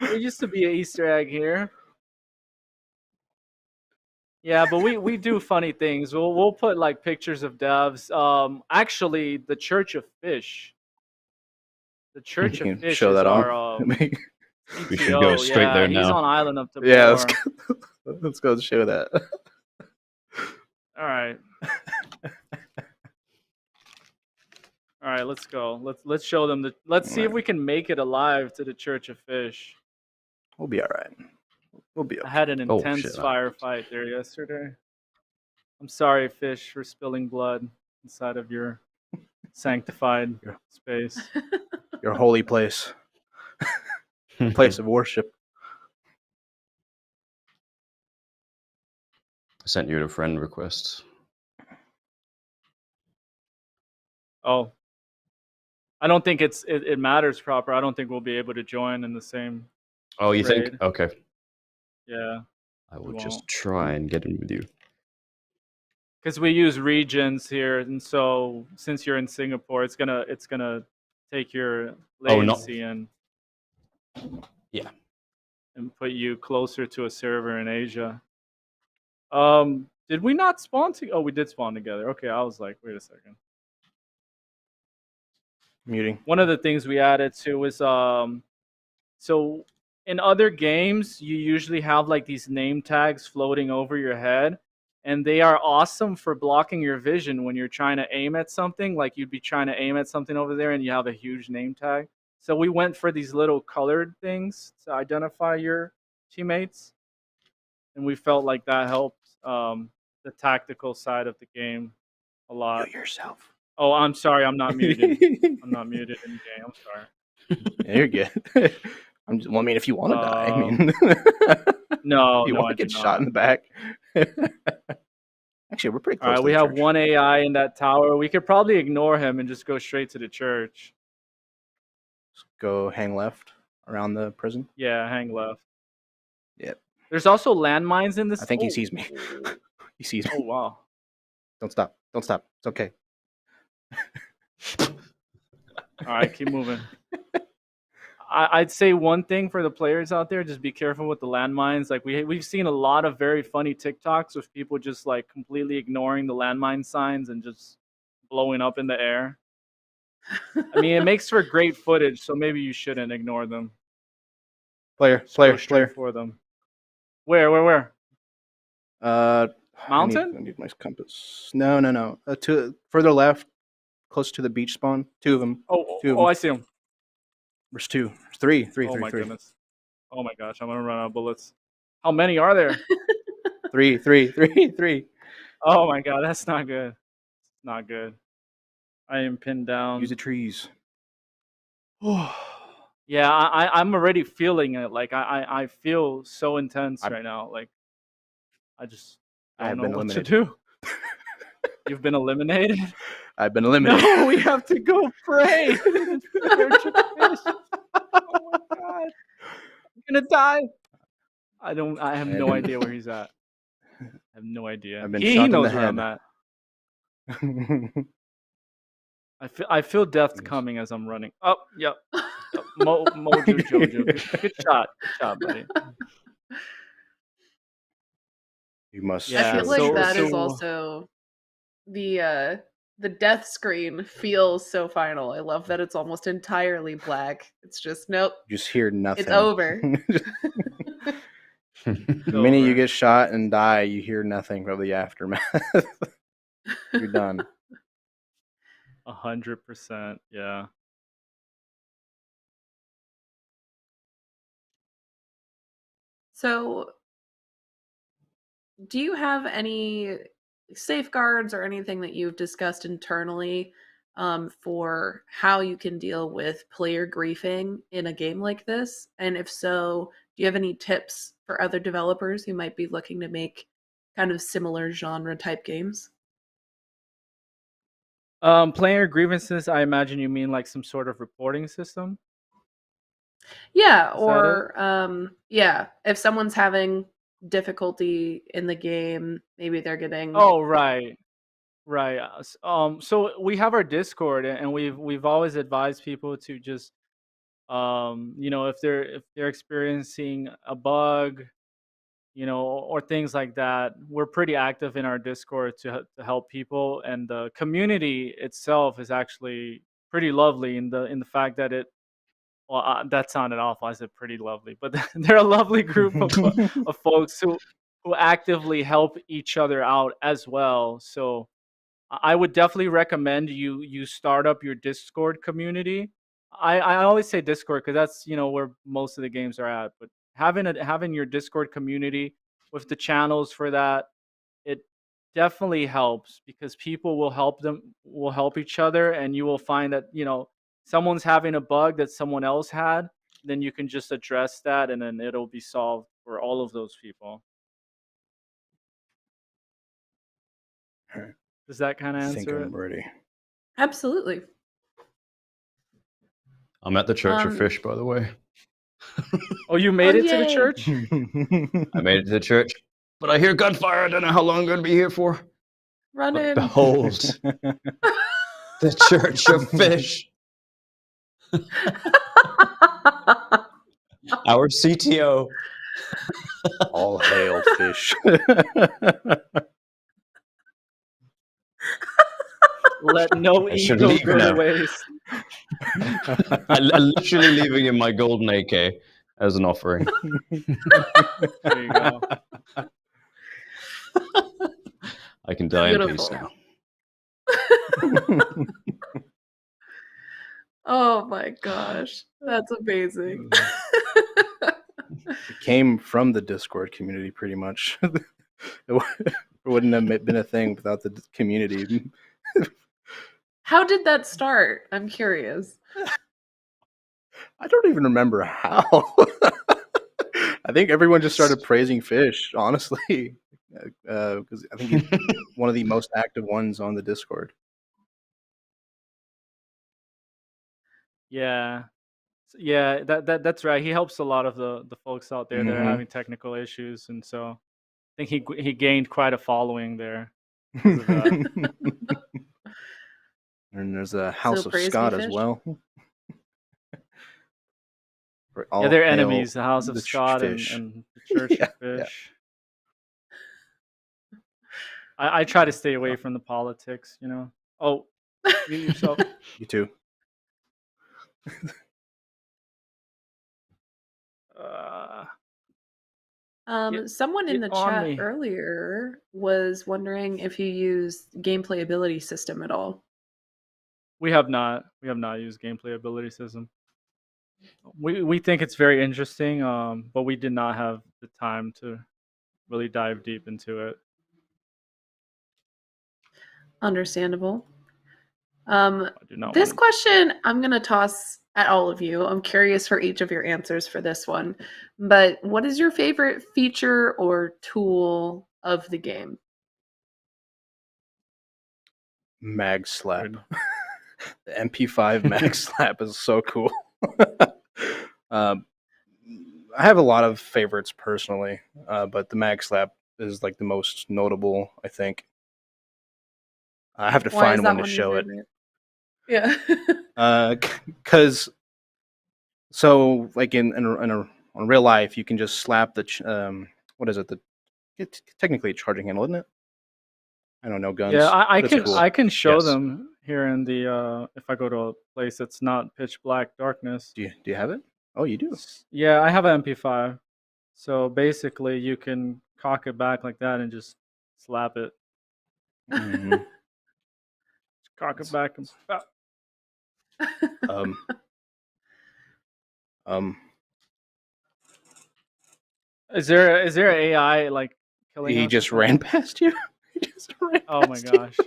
There used to be an Easter egg here. Yeah, but we do funny things. We'll put like pictures of devs. Actually, the Church of Fish. The Church You of can Fish show is that our off. We should go CTO. straight Yeah, there he's now. on Island of Tabor. Yeah, let's go show that. All right. All right, let's go. Let's show them let's see if we can make it alive to the Church of Fish. We'll be all right. We'll be okay. I had an Oh, intense shit. firefight there yesterday. I'm sorry, fish, for spilling blood inside of your sanctified Your, space. your holy place, place of worship. I sent you a friend request. Oh, I don't think it matters proper. I don't think we'll be able to join in the same Oh, you think? raid. Okay. Yeah, I we will won't. just try and get in with you. Because we use regions here, and so since you're in Singapore, it's gonna take your Oh, not. latency Yeah. and put you closer to a server in Asia. Did we not spawn Oh, we did spawn together. Okay, I was like, wait a second. Muting. One of the things we added too was so in other games you usually have like these name tags floating over your head, and they are awesome for blocking your vision when you're trying to aim at something. Like you'd be trying to aim at something over there and you have a huge name tag. So we went for these little colored things to identify your teammates, and we felt like that helped the tactical side of the game a lot. Mute yourself. Oh, I'm sorry, I'm not muted. I'm not muted in game. I'm sorry. Yeah, you're good. Well, I mean, if you want to die, I mean, no, if you no, want I to get do shot not. in the back. Actually, we're pretty All close. right, to we the have church. one AI in that tower. We could probably ignore him and just go straight to the church. Go hang left around the prison. Yeah, hang left. Yep. There's also landmines in this. I think he sees me. He sees me. Oh wow. Don't stop. Don't stop. It's okay. All right, keep moving. I'd say one thing for the players out there: just be careful with the landmines. Like we've seen a lot of very funny TikToks with people just like completely ignoring the landmine signs and just blowing up in the air. I mean, it makes for great footage, so maybe you shouldn't ignore them. Player. Go straight for them. Where? Mountain? I need my compass. No. To further left, close to the beach spawn. Two of them. I see them. There's two. Three. Oh my goodness. Oh my gosh, I'm gonna run out of bullets. How many are there? Three. Oh my god, that's not good. Not good. I am pinned down. Use the trees. Yeah, I'm already feeling it. Like I feel so intense right now. Like I just don't know what to do. You've been eliminated? I've been eliminated. No, we have to go pray. Oh my god. I'm gonna die. I have no idea where he's at. I have no idea. I've been He shot in knows the where I'm head. at. I feel death coming as I'm running. Oh, yep. Mojo Jojo. Good shot. Good job, buddy. You must. Yeah, I feel like that is also the death screen feels so final. I love that it's almost entirely black. It's just nope. You just hear nothing. It's over. The minute you get shot and die, you hear nothing from the aftermath. You're done. 100%. Yeah. So, do you have any safeguards or anything that you've discussed internally for how you can deal with player griefing in a game like this? And if so, do you have any tips for other developers who might be looking to make kind of similar genre type games? Player grievances, I imagine you mean like some sort of reporting system? Yeah, Is or yeah, if someone's having difficulty in the game, maybe they're getting Oh, right. So we have our Discord, and we've always advised people to just if they're experiencing a bug, or things like that, we're pretty active in our Discord to help people, and the community itself is actually pretty lovely in the fact that that sounded awful. I said pretty lovely, but they're a lovely group of folks who actively help each other out as well. So I would definitely recommend you start up your Discord community. I always say Discord because that's where most of the games are at. But having your Discord community with the channels for that, it definitely helps because people will help each other, and you will find that someone's having a bug that someone else had, then you can just address that, and then it'll be solved for all of those people. Alright, Does that kind of I think answer I'm it? ready. Absolutely. I'm at the Church of Um, Fish, by the way. Oh, you made Oh, it to the yay. church? I made it to the church, but I hear gunfire. I don't know how long I'm going to be here for. Run But in. behold, the Church of Fish. Our CTO. All hail fish. Let no I should ego leave go to now. waste. I'm literally leaving in my golden AK as an offering. There you go. I can die in peace Beautiful. now. Oh my gosh. That's amazing. It came from the Discord community, pretty much. It wouldn't have been a thing without the community. How did that start? I'm curious. I don't even remember how. I think everyone just started praising Fish, honestly, because I think he's one of the most active ones on the Discord. Yeah. Yeah, that's right. He helps a lot of the folks out there that are Mhm. having technical issues, and so I think he gained quite a following there because of that. And there's a House So of praise me, Scott as Fish. well. For Yeah, all they're hail enemies, the House of the Scott Fish. and the Church Yeah, of Fish. I try to stay away from the politics, Oh, mute yourself. You too. Someone in Get the on chat me. earlier was wondering if you use gameplay ability system at all. We have not used gameplay ability system. We think it's very interesting, but we did not have the time to really dive deep into it. Understandable. I do not This want question I'm going to toss at all of you. I'm curious for each of your answers for this one. But what is your favorite feature or tool of the game? Mag slap. to. The MP5 mag slap is so cool. I have a lot of favorites personally, but the mag slap is like the most notable, I think. I have to Why is find that one to one your show it. favorite? Yeah. Because so like in real life, you can just slap the what is it? It's technically a charging handle, isn't it? I don't know guns. Yeah, I but it's can cool. I can show Yes. them here in the if I go to a place that's not pitch black darkness. Do you have it? Oh, you do. Yeah, I have an MP5. So basically, you can cock it back like that and just slap it. Mhm. Cock it back and um, um, Is there an AI like killing he us? just ran past you. He just ran Oh my past you. gosh.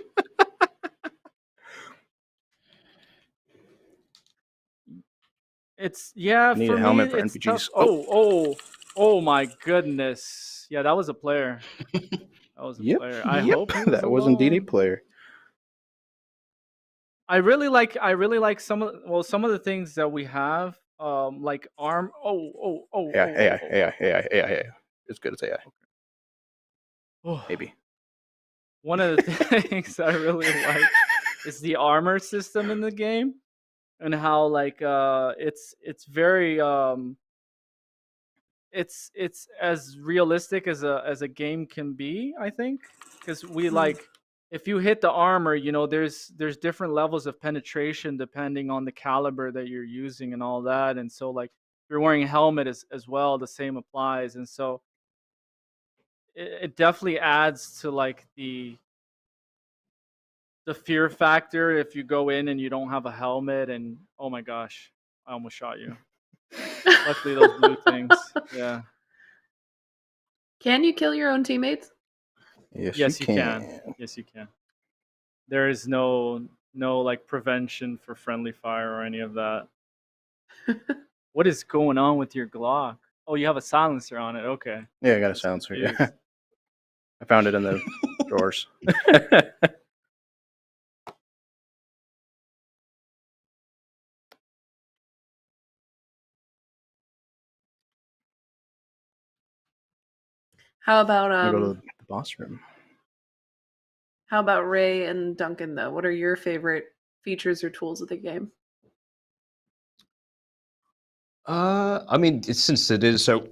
It's I need for a helmet me for it's tough. NPGs. Oh my goodness. Yeah, that was a player. That was a Yep. player. I Yep. hope he was That was indeed a alone. player. I really like some of the things that we have. Like arm. AI. It's good as AI. Oh. Maybe. One of the things I really like is the armor system in the game, and how like it's very it's as realistic as a game can be, I think, because we like if you hit the armor, there's different levels of penetration depending on the caliber that you're using and all that, and so like if you're wearing a helmet as well, the same applies, and so it definitely adds to like the fear factor if you go in and you don't have a helmet, and oh my gosh, I almost shot you. Luckily those blue things. Yeah. Can you kill your own teammates? Yes, Yes, you you can. can. Yes, you can. There is no like prevention for friendly fire or any of that. What is going on with your Glock? Oh, you have a silencer on it. Okay. Yeah, I got a Just silencer. Yeah, confused. I found it in the drawers. How about I'm gonna go to the boss room. how about Ray and Duncan though? What are your favorite features or tools of the game? I mean, since it is so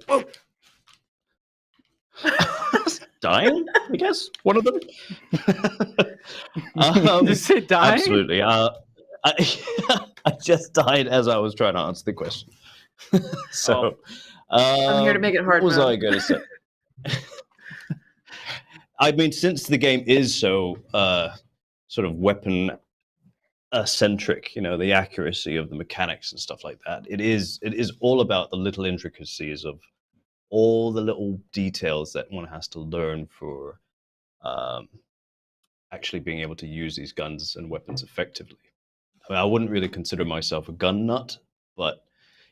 dying, I guess one of them. Did you say dying? Absolutely. I, I just died as I was trying to answer the question. So, I'm here to make it hard what was mode. I going to say? I mean, since the game is so sort of weapon centric, you know, the accuracy of the mechanics and stuff like that, it is all about the little intricacies of all the little details that one has to learn for actually being able to use these guns and weapons effectively. I mean, I wouldn't really consider myself a gun nut, but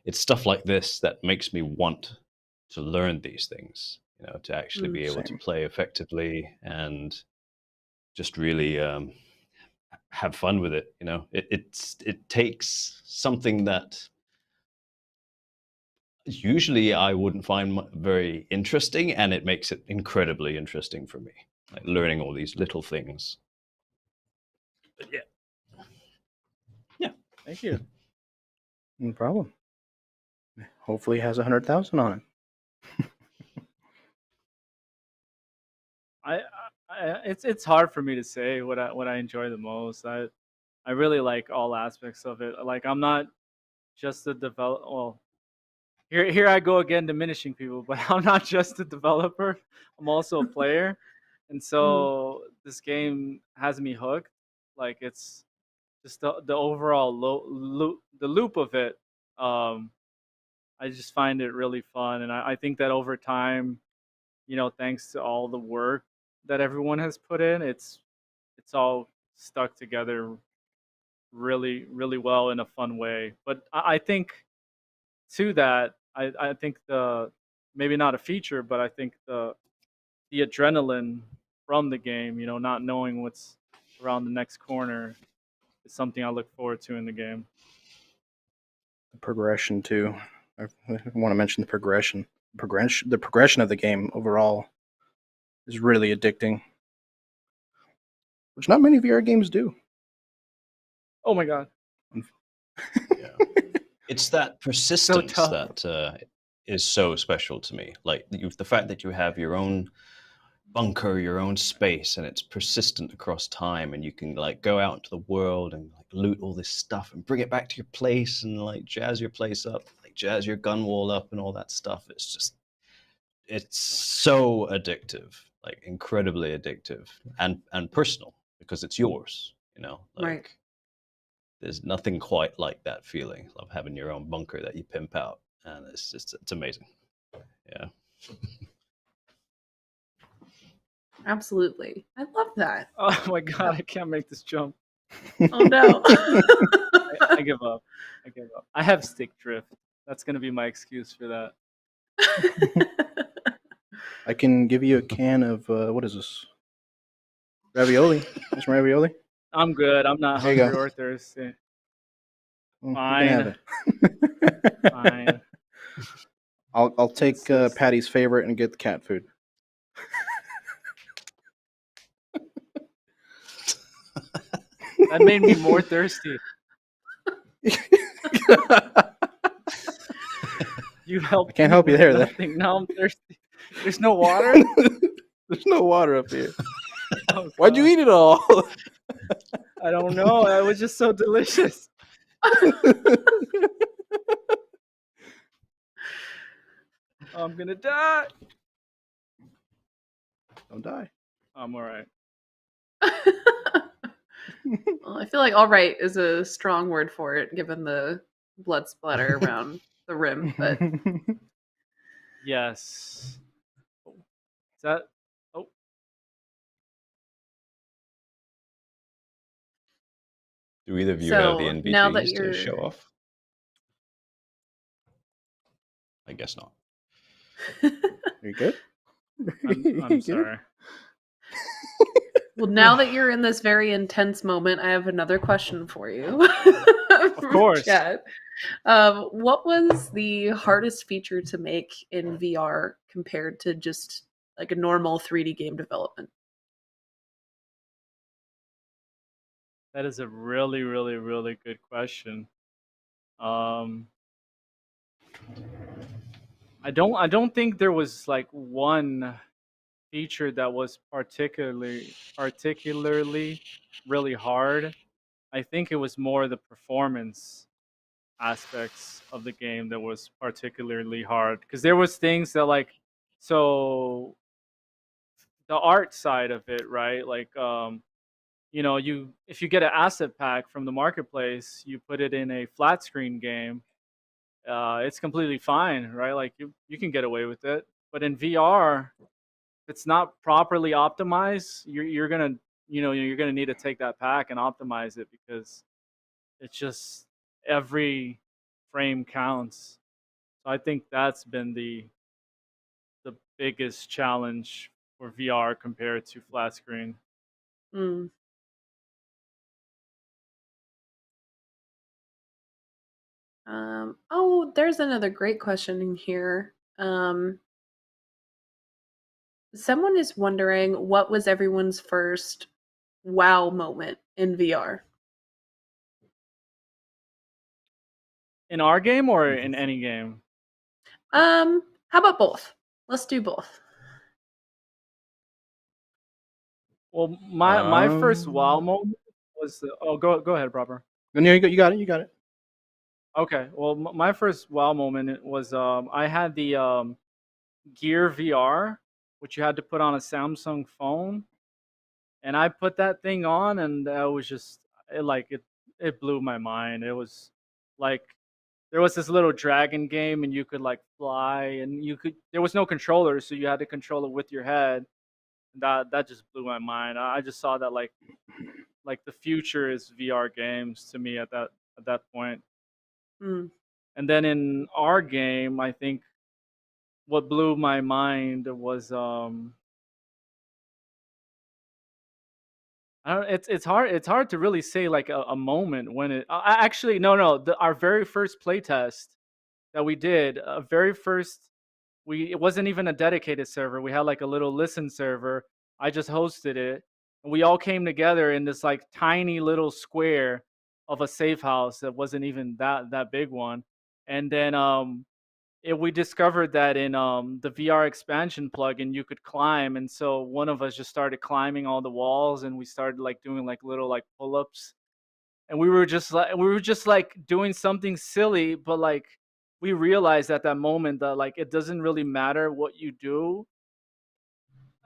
it's stuff like this that makes me want to learn these things, you know, to actually be able to Same. play effectively and just really have fun with it. You know, it takes something that usually I wouldn't find very interesting, and it makes it incredibly interesting for me, like learning all these little things. But yeah, Thank you. No problem. Hopefully, it has 100,000 on it. It's hard for me to say what I enjoy the most. I really like all aspects of it. Like I'm not just a develop. Well, here I go again diminishing people, but I'm not just a developer. I'm also a player, and so this game has me hooked. Like it's just the overall the loop of it. Um, I just find it really fun, and I think that over time, you know, thanks to all the work that everyone has put in, it's all stuck together really well in a fun way. But I think to that, I think the maybe not a feature, but I think the adrenaline from the game, you know, not knowing what's around the next corner is something I look forward to in the game. The progression too. I want to mention the progression. The progression of the game overall is really addicting, which not many VR games do. Oh my god. yeah. It's that persistence that is so special to me. Like the fact that you have your own bunker, your own space, and it's persistent across time, and you can like go out into the world and like loot all this stuff and bring it back to your place and like jazz your place up, like jazz your gun wall up and all that stuff. It's so addictive, like incredibly addictive and personal because it's yours, you know, like Right. there's nothing quite like that feeling of having your own bunker that you pimp out, and it's amazing. Yeah. Absolutely. I love that. Oh my god, I can't make this jump. Oh no. I give up. I give up. I have stick drift. That's gonna be my excuse for that. I can give you a can of what is this? Ravioli. That's some ravioli. I'm good. I'm not There you hungry go. or thirsty. Well, you can have Fine. it. Fine. I'll take Patty's favorite and get the cat food. That made me more thirsty. You helped. I can't me help you with there, then. nothing. Now I'm thirsty. There's no water. There's no water up here. Oh, Why'd you God. eat it all? I don't know. It was just so delicious. I'm gonna die. Don't die. I'm all right. Well, I feel like all right is a strong word for it, given the blood splatter around the rim. But Yes. Is that? Oh, Do either of you have the So now that NVGs to you're show off? I guess not. Are you good? I'm sorry. well, now that you're in this very intense moment, I have another question for you. Of course. Chat. What was the hardest feature to make in VR compared to just like a normal 3D game development? That is a really, really, really good question. I don't think there was like one feature that was particularly really hard. I think it was more the performance aspects of the game that was particularly hard because there was things that like so the art side of it, right? Like you if you get an asset pack from the marketplace, you put it in a flat screen game, it's completely fine, right? Like you can get away with it. But in VR, if it's not properly optimized, you're gonna you're gonna need to take that pack and optimize it because it's just every frame counts. So I think that's been the biggest challenge for VR compared to flat screen. Mm. Oh, there's another great question in here. Someone is wondering what was everyone's first wow moment in VR? In our game or in any game? How about both? Let's do both. Well, my first wow moment was go ahead, proper. No, you got it. You got it. Okay, well, my first wow moment was I had the Gear VR, which you had to put on a Samsung phone, and I put that thing on, and that was just it blew my mind. It was like there was this little dragon game, and you could like fly, and there was no controller, so you had to control it with your head. That just blew my mind. I just saw that like the future is VR games to me at that point. Mm. And then in our game, I think what blew my mind was I don't, it's hard to really say like a moment when it actually no our very first playtest that we did very first it wasn't even a dedicated server. We had like a little listen server. I just hosted it. And we all came together in this like tiny little square of a safe house that wasn't even that big one. And then we discovered that in the VR expansion plugin you could climb, and so one of us just started climbing all the walls, and we started like doing like little like pull-ups, and we were just like doing something silly, but like we realized at that moment that like it doesn't really matter what you do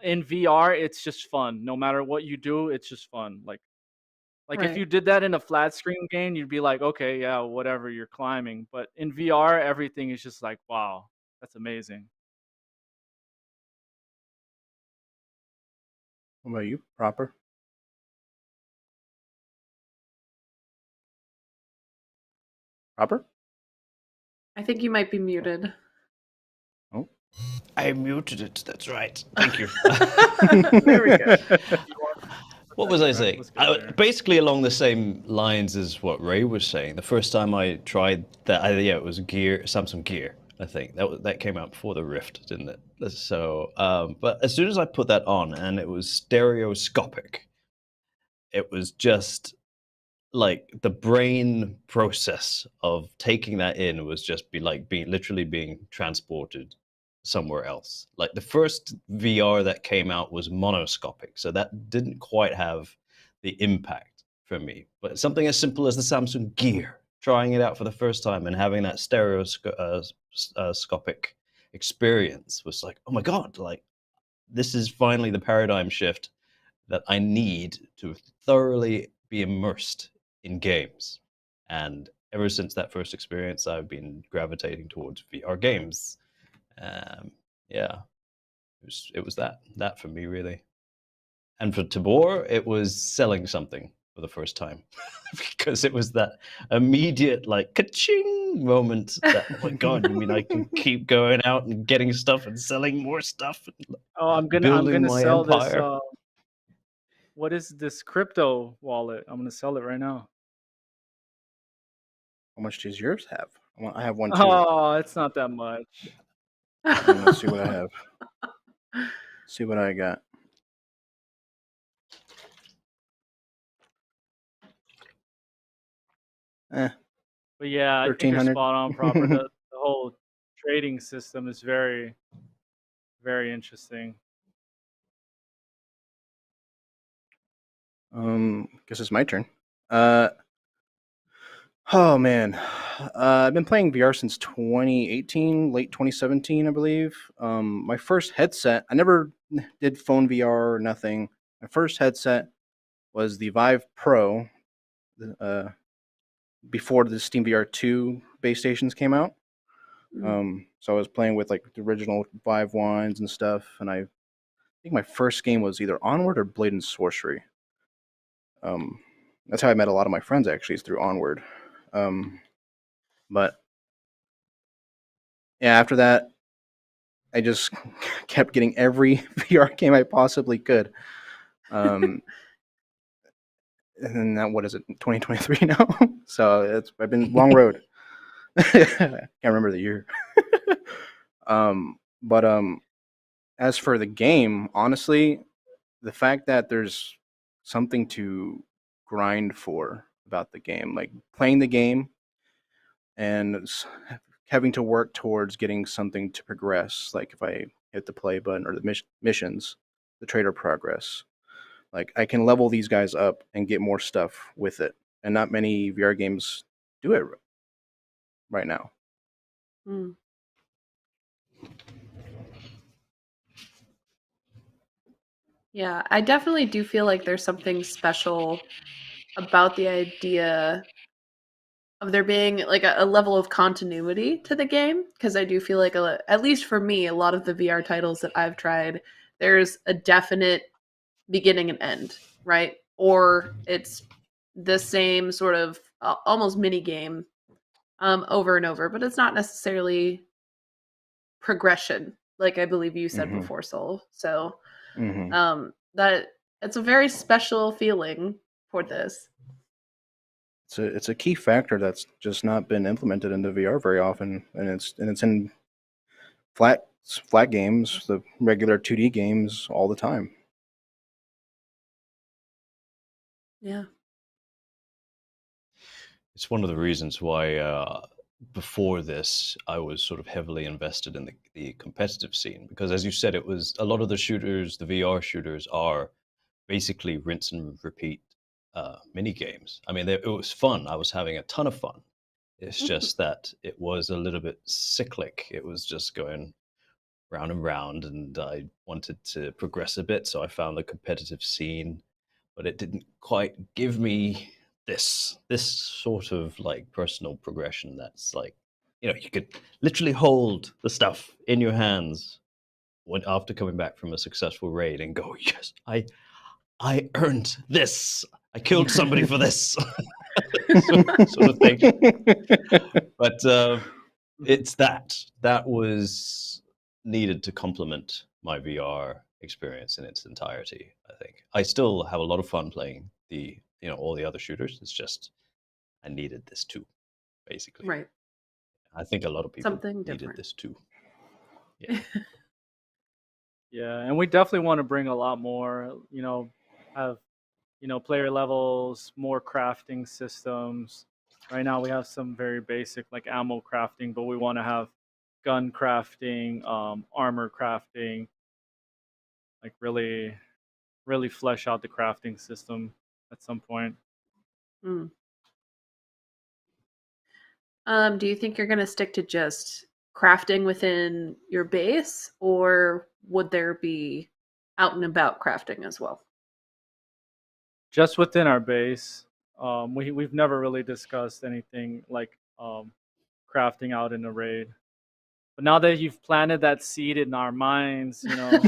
in VR. It's just fun. No matter what you do, it's just fun. Like if you Right. did that in a flat screen game, you'd be like, okay, yeah, whatever, you're climbing. But in VR, everything is just like, wow, that's amazing. What about you, proper? Proper? I think you might be muted. Oh. I muted it. That's right. Thank you. There we go. What was I saying? Basically along the same lines as what Ray was saying. The first time I tried that, it was Samsung Gear. I think that came out before the Rift, didn't it? So, but as soon as I put that on and it was stereoscopic, it was just like the brain process of taking that in was just literally being transported somewhere else. Like the first VR that came out was monoscopic, so that didn't quite have the impact for me. But something as simple as the Samsung Gear, trying it out for the first time and having that stereoscopic experience was like, oh my god, like this is finally the paradigm shift that I need to thoroughly be immersed in games. And ever since that first experience, I've been gravitating towards VR games. Yeah, it was that for me really. And for Tabor, it was selling something. for the first time because it was that immediate like ka-ching moment that, oh my god, you mean I can keep going out and getting stuff and selling more stuff and Oh, I'm building gonna my sell this. empire? What is this crypto wallet? I'm gonna sell it right now. How much does yours have? I have one too. Oh, it's not that much. Let's see what I have. See what I got. But yeah, I think you're 1300. spot on, proper. The whole trading system is very, very interesting. Guess it's my turn. Oh man, I've been playing VR since 2018, late 2017, I believe. My first headset, I never did phone VR or nothing. My first headset was the Vive Pro, before the Steam VR 2 base stations came out. So I was playing with like the original Vive ones and stuff, and I think my first game was either Onward or Blade and Sorcery. That's how I met a lot of my friends, actually, is through Onward. But yeah, after that, I just kept getting every VR game I possibly could. And now, what is it, 2023 now? So I've been long road. Can't remember the year. But as for the game, honestly, the fact that there's something to grind for about the game, like playing the game and having to work towards getting something to progress, like if I hit the play button or the missions, the trader progress, like I can level these guys up and get more stuff with it, and not many VR games do it right now. Yeah, I definitely do feel like there's something special about the idea of there being like a level of continuity to the game, because I do feel like at least for me, a lot of the VR titles that I've tried, there's a definite beginning and end, right? Or it's the same sort of almost mini game over and over, but it's not necessarily progression, like I believe you said before, Soul. So that it's a very special feeling for this. It's a key factor that's just not been implemented into VR very often, and it's in flat games, the regular 2D games, all the time. Yeah, it's one of the reasons why before this I was sort of heavily invested in the competitive scene, because as you said, it was a lot of the shooters, the VR shooters are basically rinse and repeat mini games. I mean, it was fun. I was having a ton of fun. It's just that it was a little bit cyclic. It was just going round and round, and I wanted to progress a bit, so I found the competitive scene, but it didn't quite give me this sort of like personal progression that's like, you could literally hold the stuff in your hands when after coming back from a successful raid and go, yes, I earned this. I killed somebody for this. sort of thing. But it's that was needed to complement my VR experience in its entirety. I think I still have a lot of fun playing all the other shooters. It's just I needed this too, basically. right. I think a lot of people Something needed different. this too. Yeah. Yeah, and we definitely want to bring a lot more, have, player levels, more crafting systems. Right now we have some very basic like ammo crafting, but we want to have gun crafting, armor crafting, like really, really flesh out the crafting system at some point. Do you think you're going to stick to just crafting within your base, or would there be out and about crafting as well? Just within our base. We've never really discussed anything like crafting out in a raid. But now that you've planted that seed in our minds, who knows?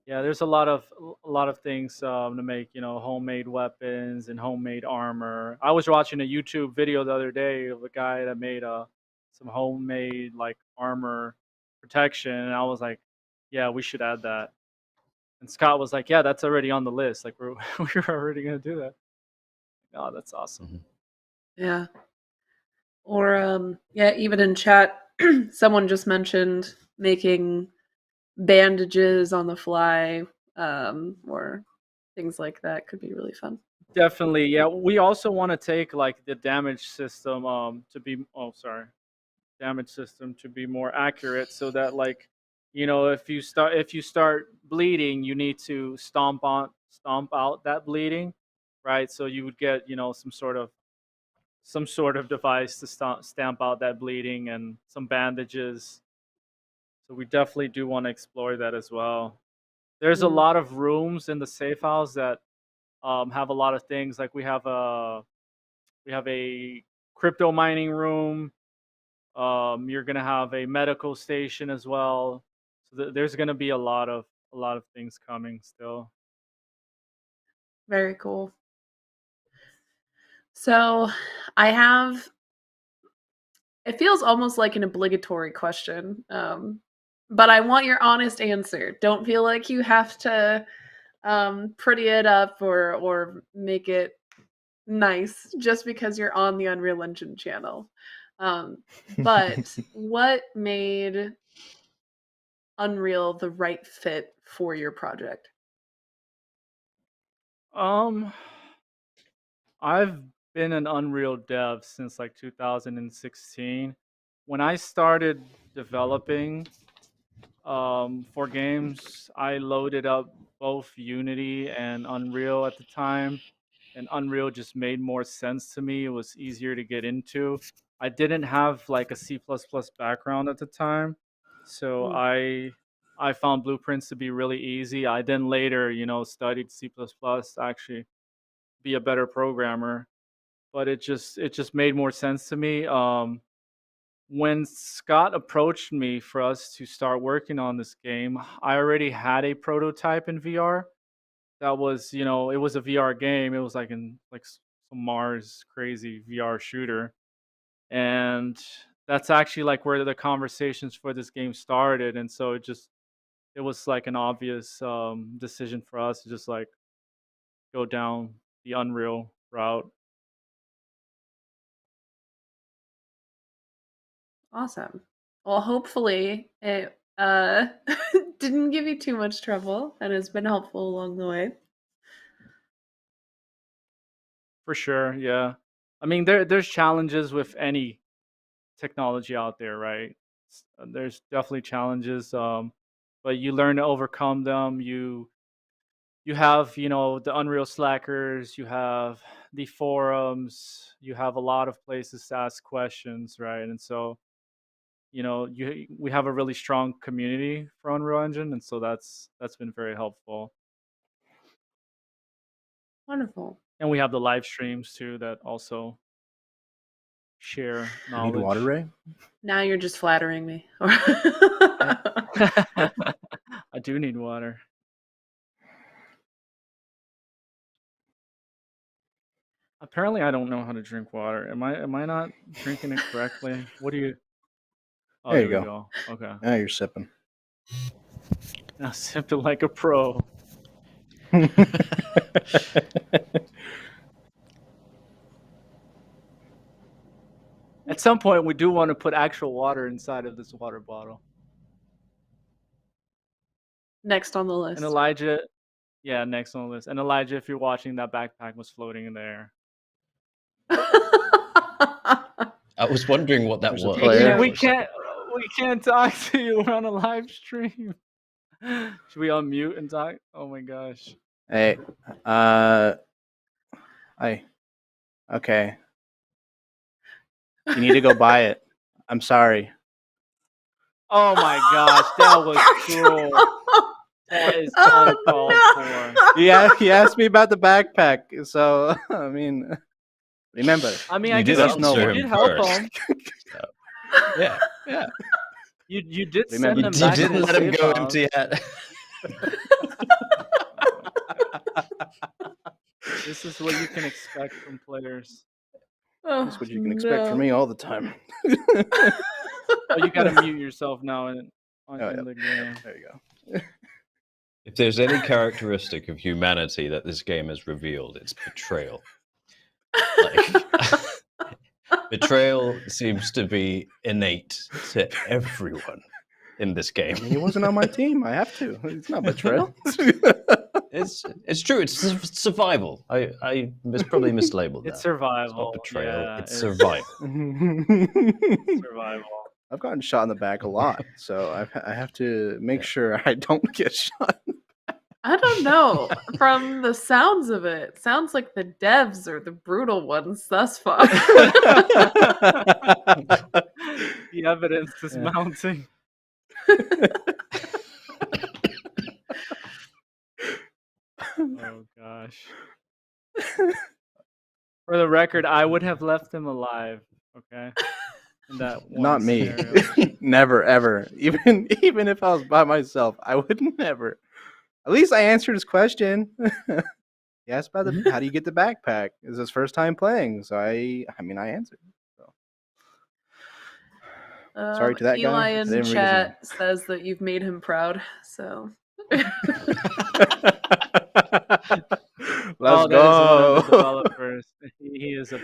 Yeah, there's a lot of things to make, homemade weapons and homemade armor. I was watching a YouTube video the other day of a guy that made some homemade like armor protection, and I was like, yeah, we should add that. And Scott was like, yeah, that's already on the list. Like we're already gonna do that. Oh, that's awesome. Mhm. Yeah. Or yeah, even in chat, someone just mentioned making bandages on the fly, or things like that could be really fun. Definitely, yeah. We also want to take like the damage system to be more accurate, so that like, if you start bleeding, you need to stomp out that bleeding, right? So you would get, some sort of device to stamp out that bleeding, and some bandages. So we definitely do want to explore that as well. There's a Mm. lot of rooms in the safe house that have a lot of things. Like we have a crypto mining room. You're gonna have a medical station as well. So there's gonna be a lot of things coming still. Very cool. So I have, it feels almost like an obligatory question, but I want your honest answer. Don't feel like you have to pretty it up or make it nice just because you're on the Unreal Engine channel. But what made Unreal the right fit for your project? Um, I've been an Unreal dev since like 2016. When I started developing for games, I loaded up both Unity and Unreal at the time, and Unreal just made more sense to me. It was easier to get into. I didn't have like a C++ background at the time, so Mm. I found blueprints to be really easy. I then later, studied C++ to actually be a better programmer, but it just made more sense to me. When Scott approached me for us to start working on this game, I already had a prototype in VR. That was, it was a VR game. It was like in like some Mars crazy VR shooter, and that's actually like where the conversations for this game started. And so it was like an obvious decision for us to just like go down the Unreal route. Awesome. Well, hopefully it didn't give you too much trouble and has been helpful along the way. For sure, yeah. I mean, there's challenges with any technology out there, right? There's definitely challenges, but you learn to overcome them. You have, the Unreal Slackers, you have the forums, you have a lot of places to ask questions, right? And so, we have a really strong community for Unreal Engine, and so that's been very helpful. Wonderful. And we have the live streams too that also share You need water, knowledge. Ray? Now you're just flattering me. I do need water. Apparently, I don't know how to drink water. Am I not drinking it correctly? What do you? Oh, There you we go. go. Okay. Now you're sipping. Now sipping like a pro. At some point, we do want to put actual water inside of this water bottle. Next on the list. And Elijah, yeah, next on the list. And Elijah, if you're watching, that backpack was floating in the air. I was wondering what that There's a was. player. We can't talk to you. We're on a live stream. Should we unmute and talk? Oh my gosh. Hey, okay. You need to go buy it. I'm sorry. Oh my gosh, that was cruel. That is uncalled for. Yeah, he asked me about the backpack, so I mean, remember. I mean, You I did guess answer you him did help first. him. Yeah. You did Remember- send him You back to didn't his let him safe go house. empty-handed. This is what you can expect from players. That's Oh what you can expect from no. me all the time. Oh, you gotta mute yourself now in Oh, yeah. the game. There you go. If there's any characteristic of humanity that this game has revealed, it's betrayal. Like, betrayal seems to be innate to everyone in this game. I mean, he wasn't on my team. I have to. It's not betrayal. It's true. It's survival. I probably mislabeled It's that. survival. It's not betrayal. Yeah, it's survival. survival. I've gotten shot in the back a lot, so I have to make sure I don't get shot. I don't know. From the sounds of it, sounds like the devs are the brutal ones thus far. The evidence is mounting. Oh gosh. For the record, I would have left him alive. Okay. In that one Not me. scenario. Never, ever. Even if I was by myself, I would never. At least I answered his question. He asked about how do you get the backpack? It's his first time playing, so I answered. So. Sorry to that Eli guy. I in didn't read his chat says that you've made him proud. So Let's That is one go. of the developers. He is a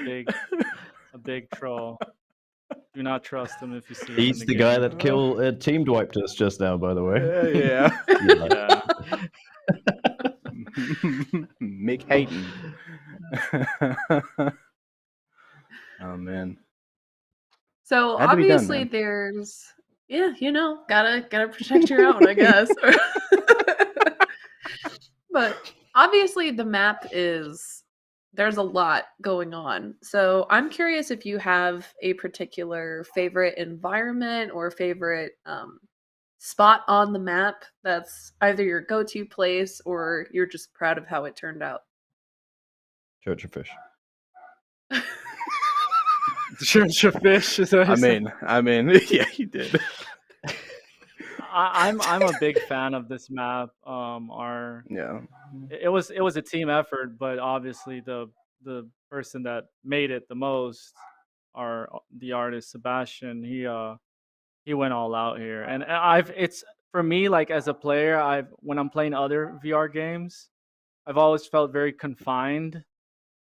big troll. Do not trust him if you see him. He's in the the guy game. that team wiped us just now, by the way. Yeah. Yeah. Mick Hayden. Oh man. So Had to be done, obviously man. there's gotta protect your own, I guess. But obviously the map there's a lot going on. So I'm curious if you have a particular favorite environment or favorite spot on the map that's either your go-to place or you're just proud of how it turned out. Church of Fish. Church of Fish is what I I said. mean, yeah, you did. I'm a big fan of this map. Yeah. It was a team effort, but obviously the person that made it the most, the artist Sebastian, he went all out here, and it's for me, like as a player, when I'm playing other VR games, I've always felt very confined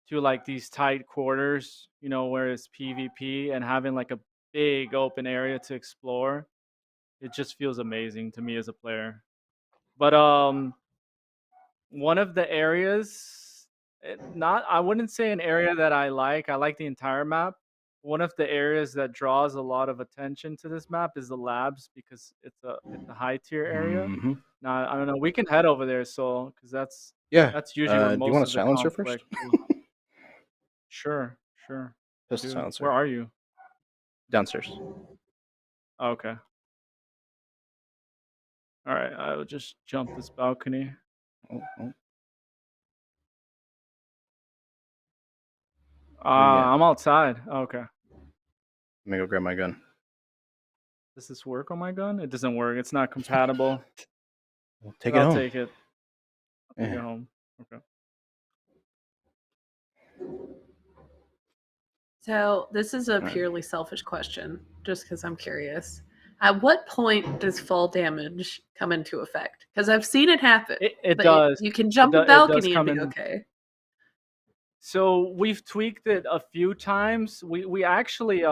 to like these tight quarters, where it's PvP, and having like a big open area to explore. It just feels amazing to me as a player. But one of the areas, I wouldn't say an area that I like the entire map. One of the areas that draws a lot of attention to this map is the labs, because it's a high tier area. Mm-hmm. Now I don't know, we can head over there, so because that's usually where do you most want of a the silencer conflict first? is. Sure. Pistol Dude, silencer. where are you? Downstairs. Oh, okay. All right, I will just jump this balcony. Oh. Yeah. I'm outside. Oh, okay. Let me go grab my gun. Does this work on my gun? It doesn't work. It's not compatible. Well, take But it I'll home. take it. I'll take Yeah. it home. Okay. So this is a purely selfish question, just because I'm curious. At what point does fall damage come into effect? Because I've seen it happen. It but does. You can jump It a does balcony and come be in. okay. So we've tweaked it a few times. We actually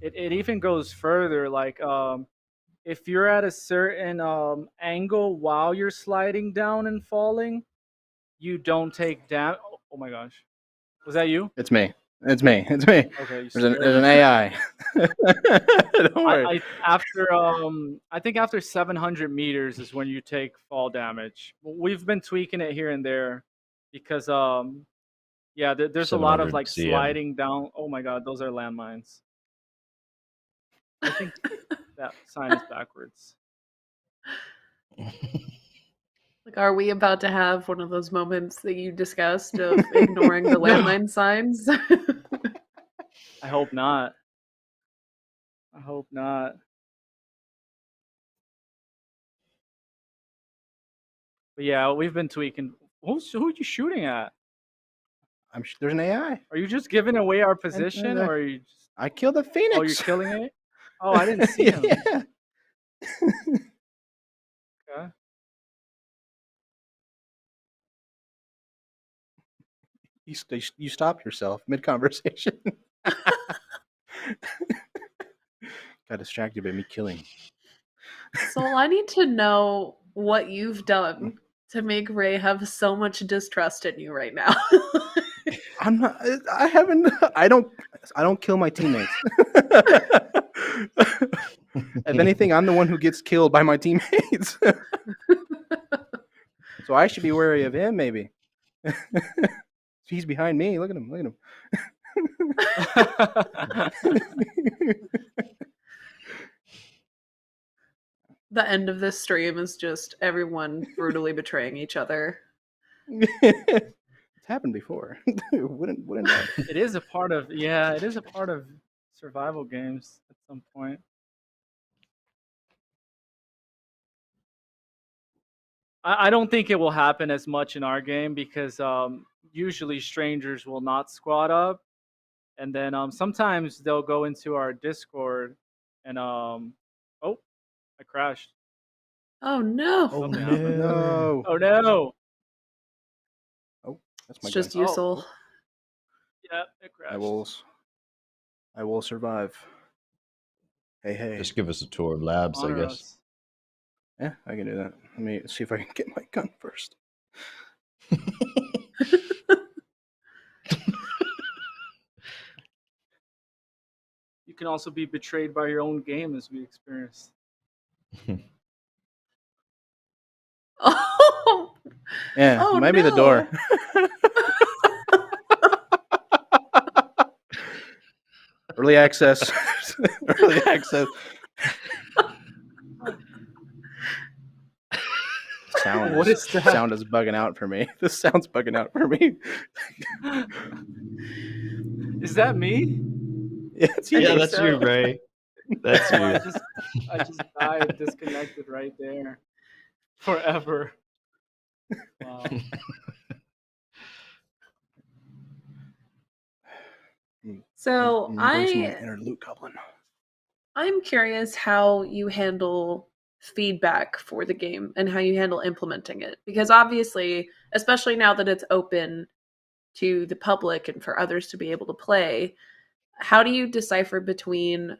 it even goes further. Like if you're at a certain angle while you're sliding down and falling, you don't take damage. Oh my gosh, was that you? It's me. Okay, you there's an scared me. AI. Don't worry. I think after 700 meters is when you take fall damage. We've been tweaking it here and there because there's a lot of 700 like cm. sliding down. Oh my god, those are landmines. I think that sign is backwards. Like, are we about to have one of those moments that you discussed of ignoring the landmine signs? I hope not. But yeah, we've been tweaking. Who are you shooting at? There's an AI. Are you just giving away our position, or are you? Just... I killed a Oh, you're phoenix. killing it. Oh, I didn't see him. Yeah. Okay. You stop yourself mid conversation. Got distracted by me killing. So I need to know what you've done to make Ray have so much distrust in you right now. I'm not. I haven't. I don't kill my teammates. If anything, I'm the one who gets killed by my teammates. So I should be wary of him, maybe. He's behind me. Look at him. Look at him. The end of this stream is just everyone brutally betraying each other. It's happened before. wouldn't that? It is a part of it is a part of survival games at some point. I don't think it will happen as much in our game because usually strangers will not squad up, and then sometimes they'll go into our Discord and oh, I crashed. Oh no! Oh no! Oh no! Oh, that's my It's just gun. you, Soul. Yeah, it crashed. I will survive. Hey. Just give us a tour of labs, I Honor guess. us. Yeah, I can do that. Let me see if I can get my gun first. You can also be betrayed by your own game, as we experienced. Oh! Yeah, Oh, might be the no. door. Early access. Early access. What is that? Sound is bugging out for me. This sound's bugging out for me. Is that me? Yeah, it's you. Yeah, that's you, Ray. That's Oh, you. I just died, disconnected right there, forever. Wow. So Embracing my inner Luke Goblin. I'm curious how you handle feedback for the game and how you handle implementing it. Because obviously, especially now that it's open to the public and for others to be able to play, how do you decipher between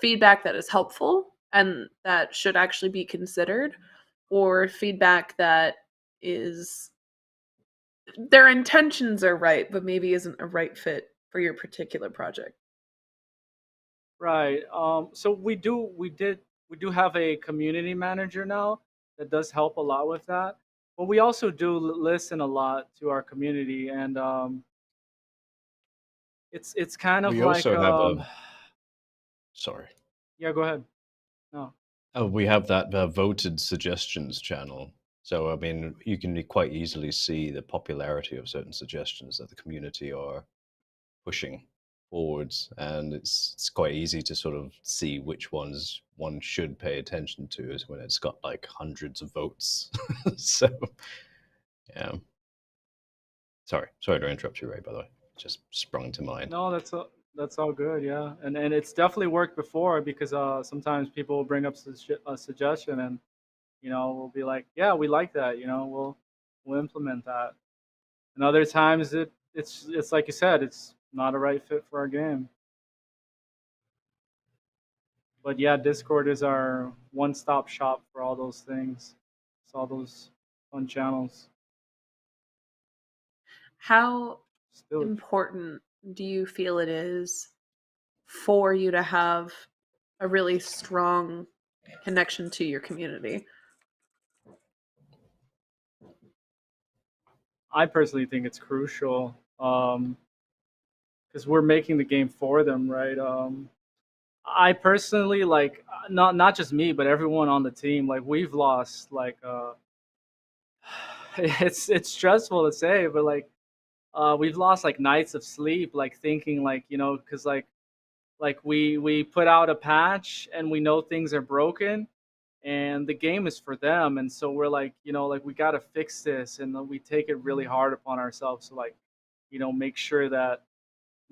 feedback that is helpful and that should actually be considered, or feedback that is their intentions are right, but maybe isn't a right fit for your particular project? Right. So we do have a community manager now that does help a lot with that. But we also do listen a lot to our community, and it's kind of We like also have a. Sorry. yeah. Go ahead. No. Oh, we have that voted suggestions channel. So, I mean, you can quite easily see the popularity of certain suggestions that the community are pushing forwards, and it's quite easy to sort of see which ones one should pay attention to is when it's got like hundreds of votes. So, yeah. Sorry to interrupt you, Ray. By the way, it just sprung to mind. No, that's all good. Yeah, and it's definitely worked before because sometimes people will bring up a suggestion, and we'll be like, yeah, we like that. We'll implement that. And other times it's like you said, it's not a right fit for our game. But yeah, Discord is our one-stop shop for all those things. It's all those fun channels. How important do you feel it is for you to have a really strong connection to your community? I personally think it's crucial because we're making the game for them, right? I personally like not just me, but everyone on the team. Like we've lost it's stressful to say, but like we've lost like nights of sleep, like thinking like because like we put out a patch and we know things are broken, and the game is for them, and so we're like like we got to fix this, and we take it really hard upon ourselves to like make sure that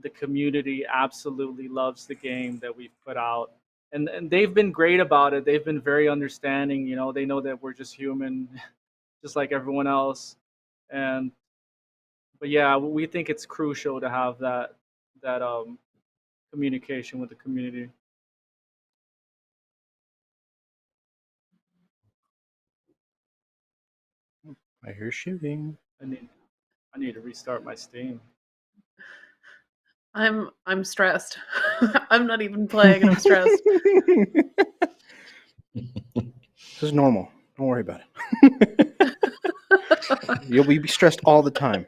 the community absolutely loves the game that we've put out. And they've been great about it. They've been very understanding. They know that we're just human, just like everyone else. And but yeah, we think it's crucial to have that communication with the community. I hear shooting. I need to restart my Steam. I'm stressed. I'm not even playing and I'm stressed. This is normal. Don't worry about it. You'll be stressed all the time.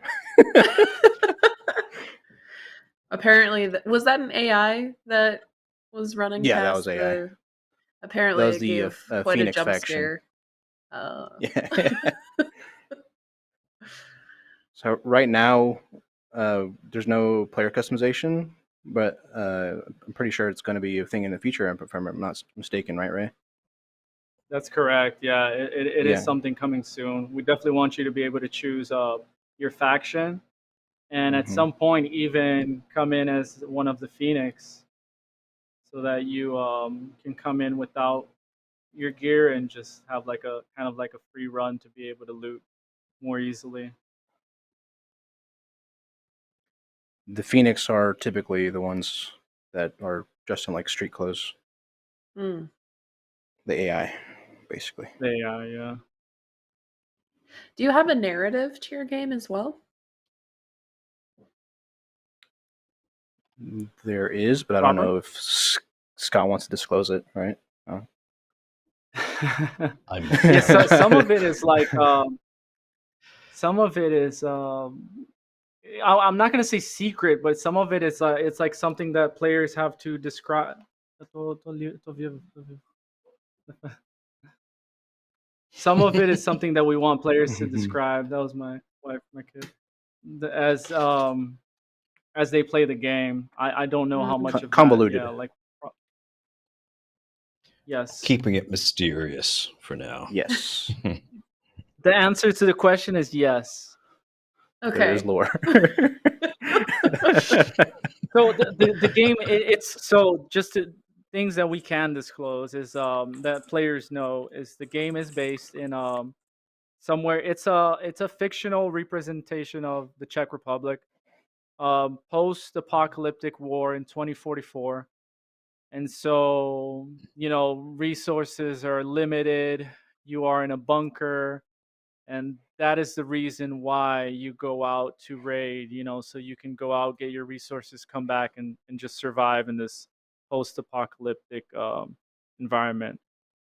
Apparently, was that an AI that was running? Yeah, that past was AI. the- Apparently, That was it the gave quite a Phoenix jump faction. scare. Yeah. So right now, there's no player customization, but I'm pretty sure it's going to be a thing in the future. If I'm not mistaken, right, Ray? That's correct. Yeah, it Yeah. is something coming soon. We definitely want you to be able to choose your faction, and at Mhm. some point even come in as one of the Phoenix, so that you can come in without your gear and just have like a kind of like a free run to be able to loot more easily. The Phoenix are typically the ones that are dressed in like street clothes. Hmm. The AI, basically. Yeah. Do you have a narrative to your game as well? There is, but I don't Robert? know if Scott wants to disclose it, right? Yeah, so, some of it is like some of it is I'm not gonna say secret, but some of it is it's like something that players have to describe. Some of it is something that we want players to describe. That was my wife, my kid, as they play the game. I don't know how much of convoluted. that, yeah, like yes. Keeping it mysterious for now. Yes. The answer to the question is yes. Okay. There is lore. So the game it's so just things that we can disclose is that players know is the game is based in somewhere it's a fictional representation of the Czech Republic, post-apocalyptic war in 2044. And so resources are limited. You are in a bunker, and that is the reason why you go out to raid, so you can go out, get your resources, come back, and just survive in this post-apocalyptic environment.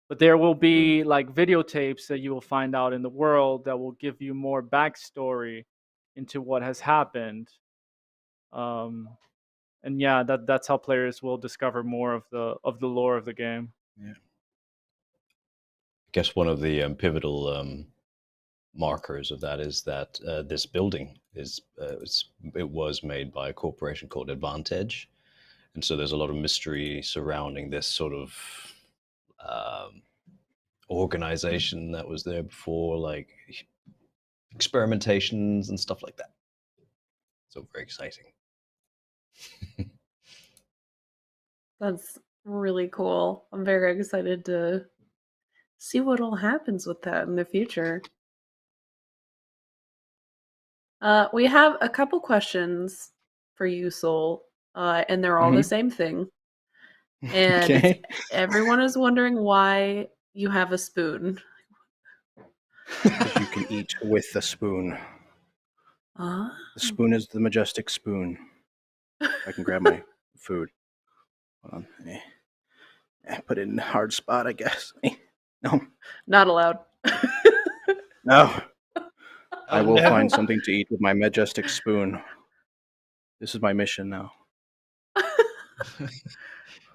But there will be like videotapes that you will find out in the world that will give you more backstory into what has happened. And yeah, that's how players will discover more of the lore of the game. Yeah. I guess one of the pivotal markers of that is that this building it was made by a corporation called Advantage, and so there's a lot of mystery surrounding this sort of organization that was there before, like experimentations and stuff like that. So very exciting. That's really cool. I'm very excited to see what all happens with that in the future. We have a couple questions for you, Soul, and they're all the same thing. And Okay. everyone is wondering why you have a spoon. Because you can eat with the spoon. The spoon is the majestic spoon. I can grab my food. Hold on. Put it in a hard spot, I guess. No. Not allowed. No. I will find something to eat with my majestic spoon. This is my mission now.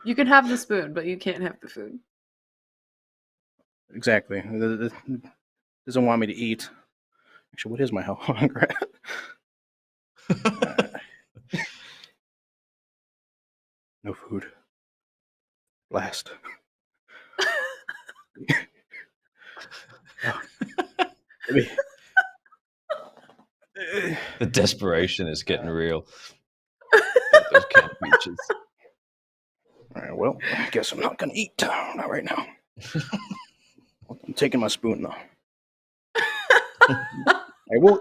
You can have the spoon, but you can't have the food. Exactly. It doesn't want me to eat. Actually, what is my hunger at? No food. Blast. The desperation is getting real. Get those cat features. All right, well, I guess I'm not going to eat. Not right now. I'm taking my spoon, though.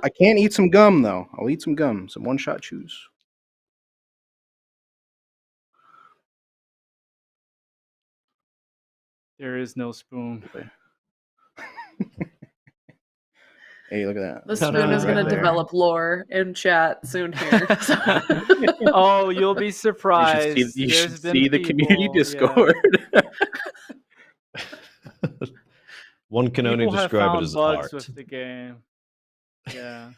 I can't eat some gum, though. I'll eat some gum, some one-shot chews. There is no spoon. Hey, look at that. The spoon is going to develop lore in chat soon here. Oh, you'll be surprised. You should There's see been the community people, Discord. One can only people have describe it found as bugs art. with the game. Yeah.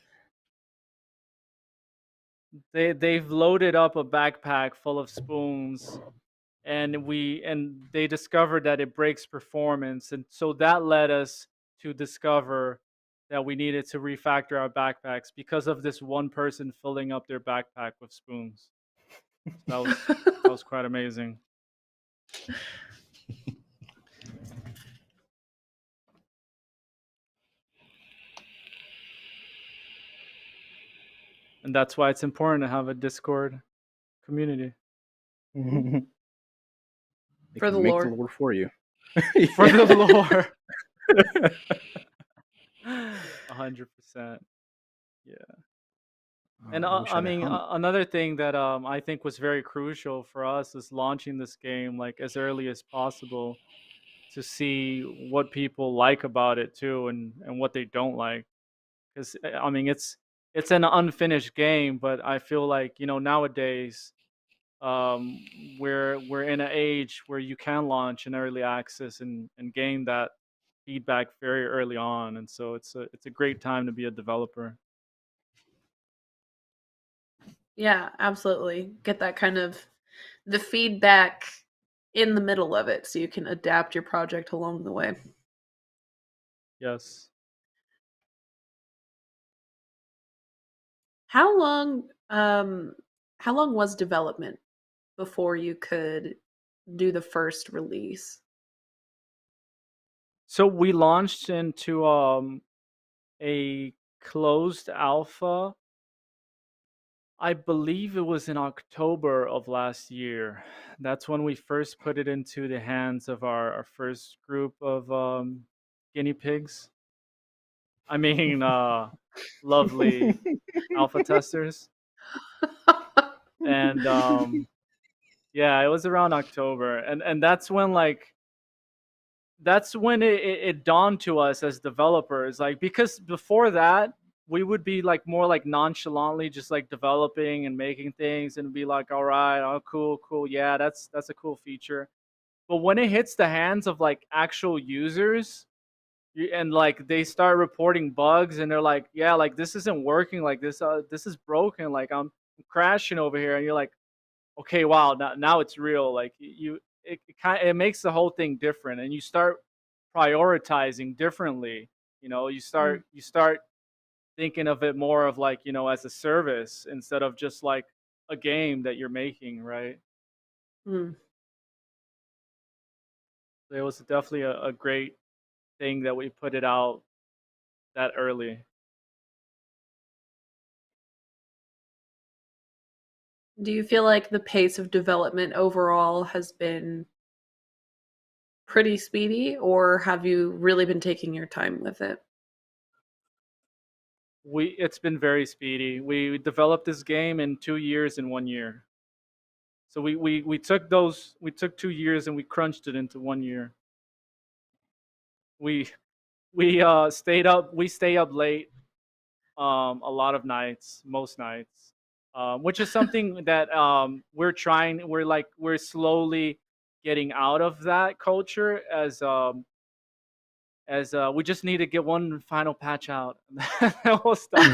They've loaded up a backpack full of spoons, and they discovered that it breaks performance, and so that led us to discover that we needed to refactor our backpacks because of this one person filling up their backpack with spoons. So that was quite amazing. And that's why it's important to have a Discord community. For the make lore. the lore for you. For the lore. 100%. Yeah. And I mean, another thing that I think was very crucial for us is launching this game like as early as possible to see what people like about it too, and what they don't like. Because I mean, it's an unfinished game, but I feel like nowadays we're in an age where you can launch an early access and gain that feedback very early on, and so it's a great time to be a developer. Yeah, absolutely. Get that kind of the feedback in the middle of it so you can adapt your project along the way. Yes. How long was development before you could do the first release? So we launched into a closed alpha. I believe it was in October of last year. That's when we first put it into the hands of our first group of guinea pigs. I mean, lovely alpha testers. And yeah, it was around October, and that's when it dawned to us as developers, like, because before that we would be like more like nonchalantly just like developing and making things and be like, all right, oh cool, yeah, that's a cool feature. But when it hits the hands of like actual users, and like they start reporting bugs and they're like, yeah, like this isn't working, like this is broken, like I'm crashing over here, and you're like, okay, wow, now it's real. Like it makes the whole thing different, and you start prioritizing differently. You start thinking of it more of like, as a service instead of just like a game that you're making, right? Mm. It was definitely a great thing that we put it out that early. Do you feel like the pace of development overall has been pretty speedy, or have you really been taking your time with it? It's been very speedy. We developed this game in 2 years and 1 year. So we took 2 years and we crunched it into 1 year. We stayed up late a lot of nights, most nights. Which is something that we're slowly getting out of that culture as we just need to get one final patch out and then we'll stop.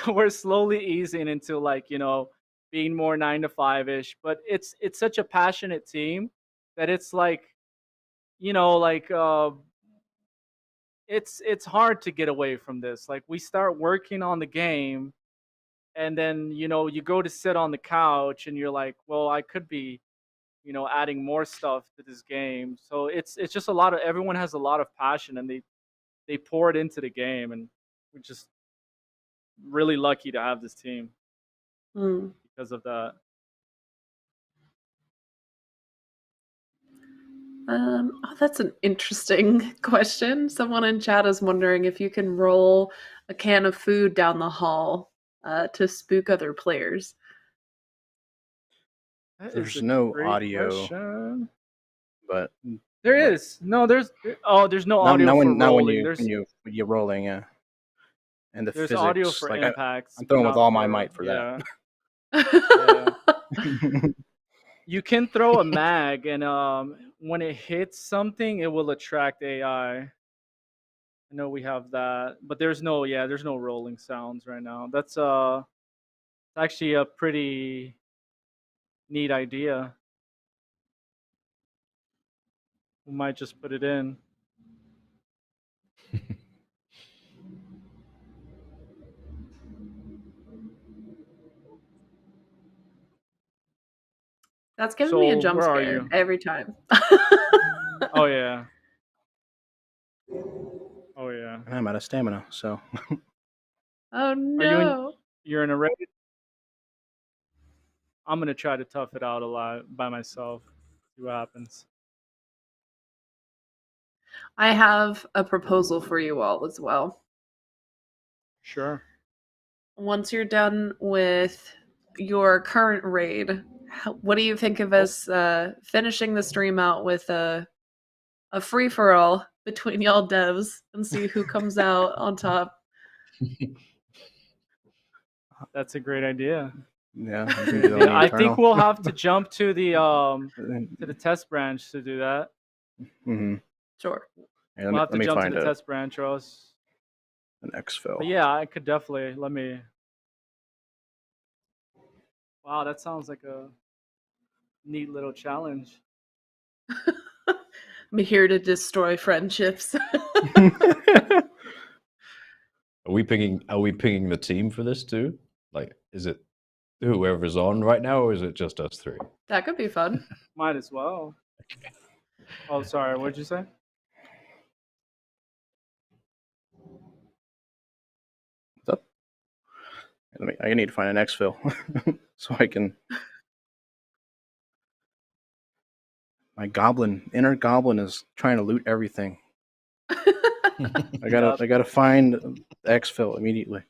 We're slowly easing into like, being more 9 to 5ish, but it's such a passionate team that it's like, like it's hard to get away from this. Like we start working on the game, and then you go to sit on the couch and you're like, well, I could be adding more stuff to this game. So it's just a lot of, everyone has a lot of passion, and they poured into the game, and we're just really lucky to have this team Mm. because of that. Oh, that's an interesting question. Someone in chat is wondering if you can roll a can of food down the hall to spook other players. That is There's a no great audio, question. but There like, is no. There's there's no not, audio not for when not rolling. when you're rolling, yeah. And the There's physics, audio for like impacts. I'm but throwing with not all my for- might for yeah. Yeah. Yeah. You can throw a mag, and when it hits something, it will attract AI. I know we have that, but there's no rolling sounds right now. That's actually a pretty neat idea. We might just put it in. That's giving me a So jump where are scare you? every time. Oh yeah. Oh yeah. and I'm out of stamina, so Oh Are no. you're in a raid? I'm gonna try to tough it out a lot by myself. See what happens. I have a proposal for you all as well. Sure. Once you're done with your current raid, what do you think of us finishing the stream out with a free for all between y'all devs and see who comes out on top? That's a great idea. yeah. Yeah, I think we'll have to jump to the test branch to do that. Mm-hmm. Sure. Yeah, We'll have to let me jump to find the test branch, or else. an exfil. But yeah, I could definitely let me. Wow, that sounds like a neat little challenge. I'm here to destroy friendships. Are we pinging the team for this too? Like, is it whoever's on right now, or is it just us three? That could be fun. Might as well. Okay. Oh, sorry. What'd you say? What's up? I need to find an exfil so I can. My inner goblin is trying to loot everything. I gotta find the exfil immediately.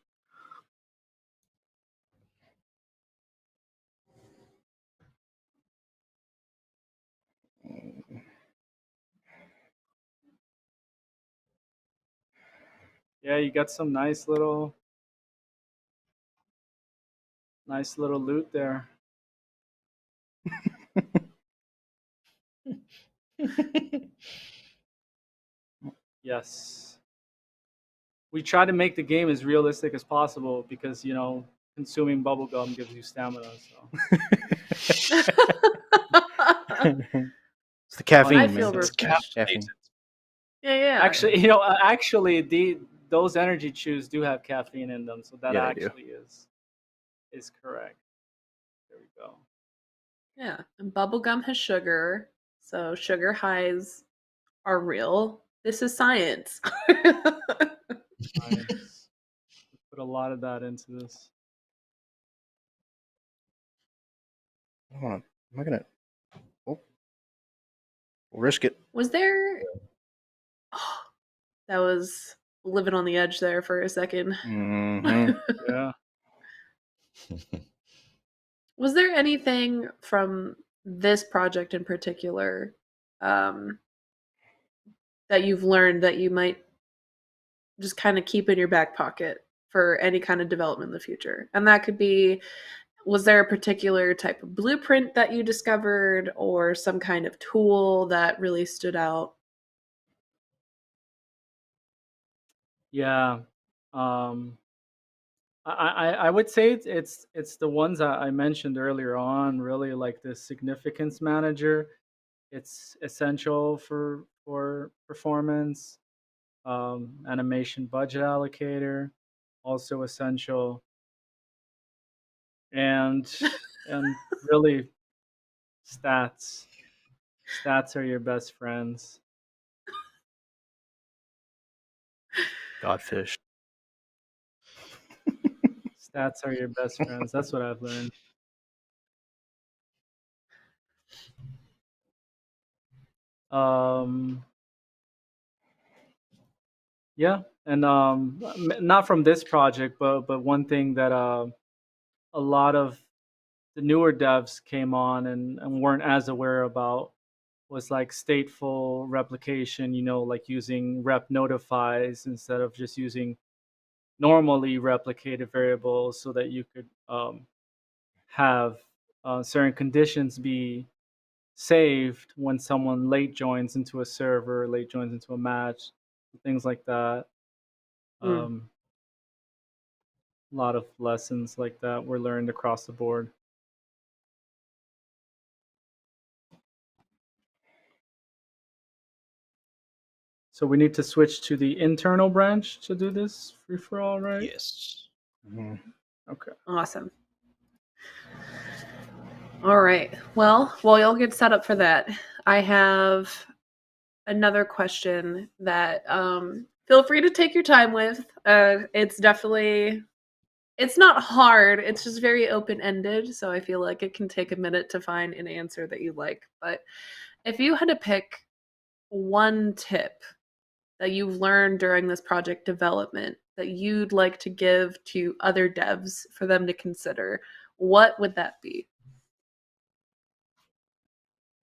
Yeah, you got some nice little loot there. Yes. We try to make the game as realistic as possible because, consuming bubblegum gives you stamina. So. It's the caffeine, I man. feel It's caffeine. Yeah. Actually, those energy chews do have caffeine in them, so that Yeah, they do. actually is correct. There we go. Yeah, and bubblegum has sugar, so sugar highs are real. This is science. Nice. Put a lot of that into this. Hold on. Am I gonna? Oh, we'll risk it. Was there? Oh, that was living on the edge there for a second. Mm-hmm. Yeah. Was there anything from this project in particular that you've learned that you might just kind of keep in your back pocket for any kind of development in the future? And that could be, was there a particular type of blueprint that you discovered or some kind of tool that really stood out? Yeah. I would say it's the ones that I mentioned earlier on. Really, like the significance manager. It's essential for performance. Animation budget allocator, also essential. And really, stats. Stats are your best friends. Godfish. Stats are your best friends. That's what I've learned. Um, yeah, and not from this project, but one thing that a lot of the newer devs came on and weren't as aware about was like stateful replication. Like using rep notifies instead of just using normally replicated variables, so that you could have certain conditions be saved when someone late joins into a server, late joins into a match, things like that. Mm. A lot of lessons like that were learned across the board. So we need to switch to the internal branch to do this free for all, right? Yes. Okay. Awesome. All right. Well, while y'all get set up for that, I have another question that feel free to take your time with. It's definitely, it's not hard. It's just very open-ended, so I feel like it can take a minute to find an answer that you like. But if you had to pick one tip that you've learned during this project development that you'd like to give to other devs for them to consider, what would that be?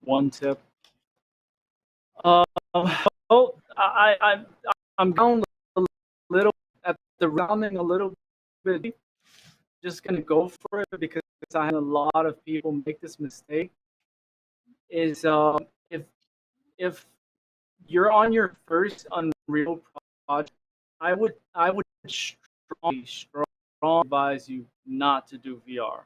One tip. Well, I'm going a little at the rounding a little bit. Just gonna go for it because I had a lot of people make this mistake. Is if you're on your first Unreal project, I would strongly advise you not to do VR.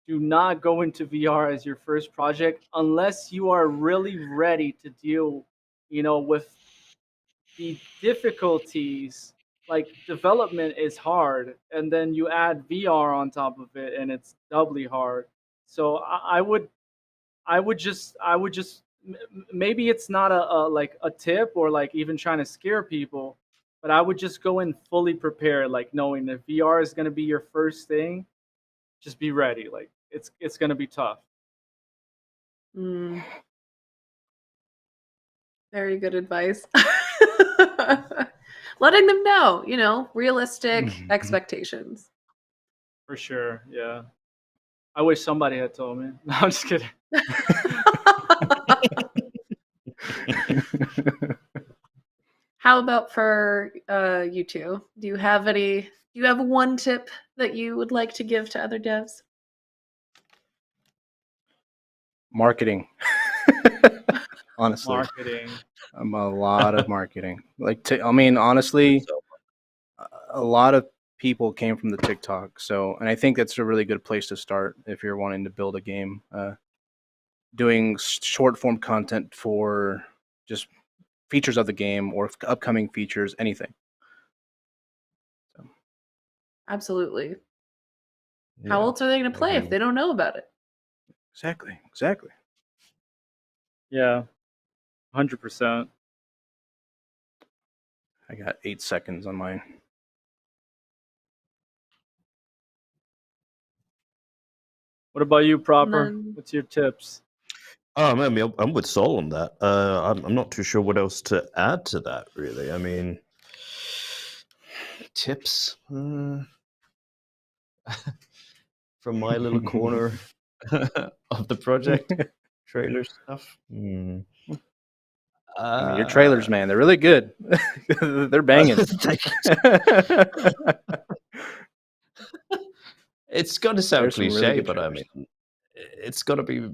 Do not go into VR as your first project unless you are really ready to deal, with the difficulties. Like, development is hard, and then you add VR on top of it, and it's doubly hard. So I would just maybe it's not a tip or like even trying to scare people, but I would just go in fully prepared, like knowing that VR is going to be your first thing. Just be ready. Like it's going to be tough. Mm. Very good advice. Letting them know, realistic expectations. For sure. Yeah. I wish somebody had told me. No, I'm just kidding. How about for you two? Do you have one tip that you would like to give to other devs? Marketing. Honestly. Marketing. A lot of marketing. Honestly, a lot of people came from the TikTok. And I think that's a really good place to start if you're wanting to build a game. Doing short form content for just features of the game or upcoming features, anything. So. Absolutely. Yeah, how else are they going to play if they don't know about it? Exactly. Yeah, 100%. I got 8 seconds on mine. What about you, Proper? What's your tips? I mean, I'm with Sol on that. I'm not too sure what else to add to that, really. I mean, tips from my little corner of the project, trailer stuff. I mean, your trailers, man, they're really good. They're banging. It's got to sound There's some cliche, really good but I trailers. mean, it's got to be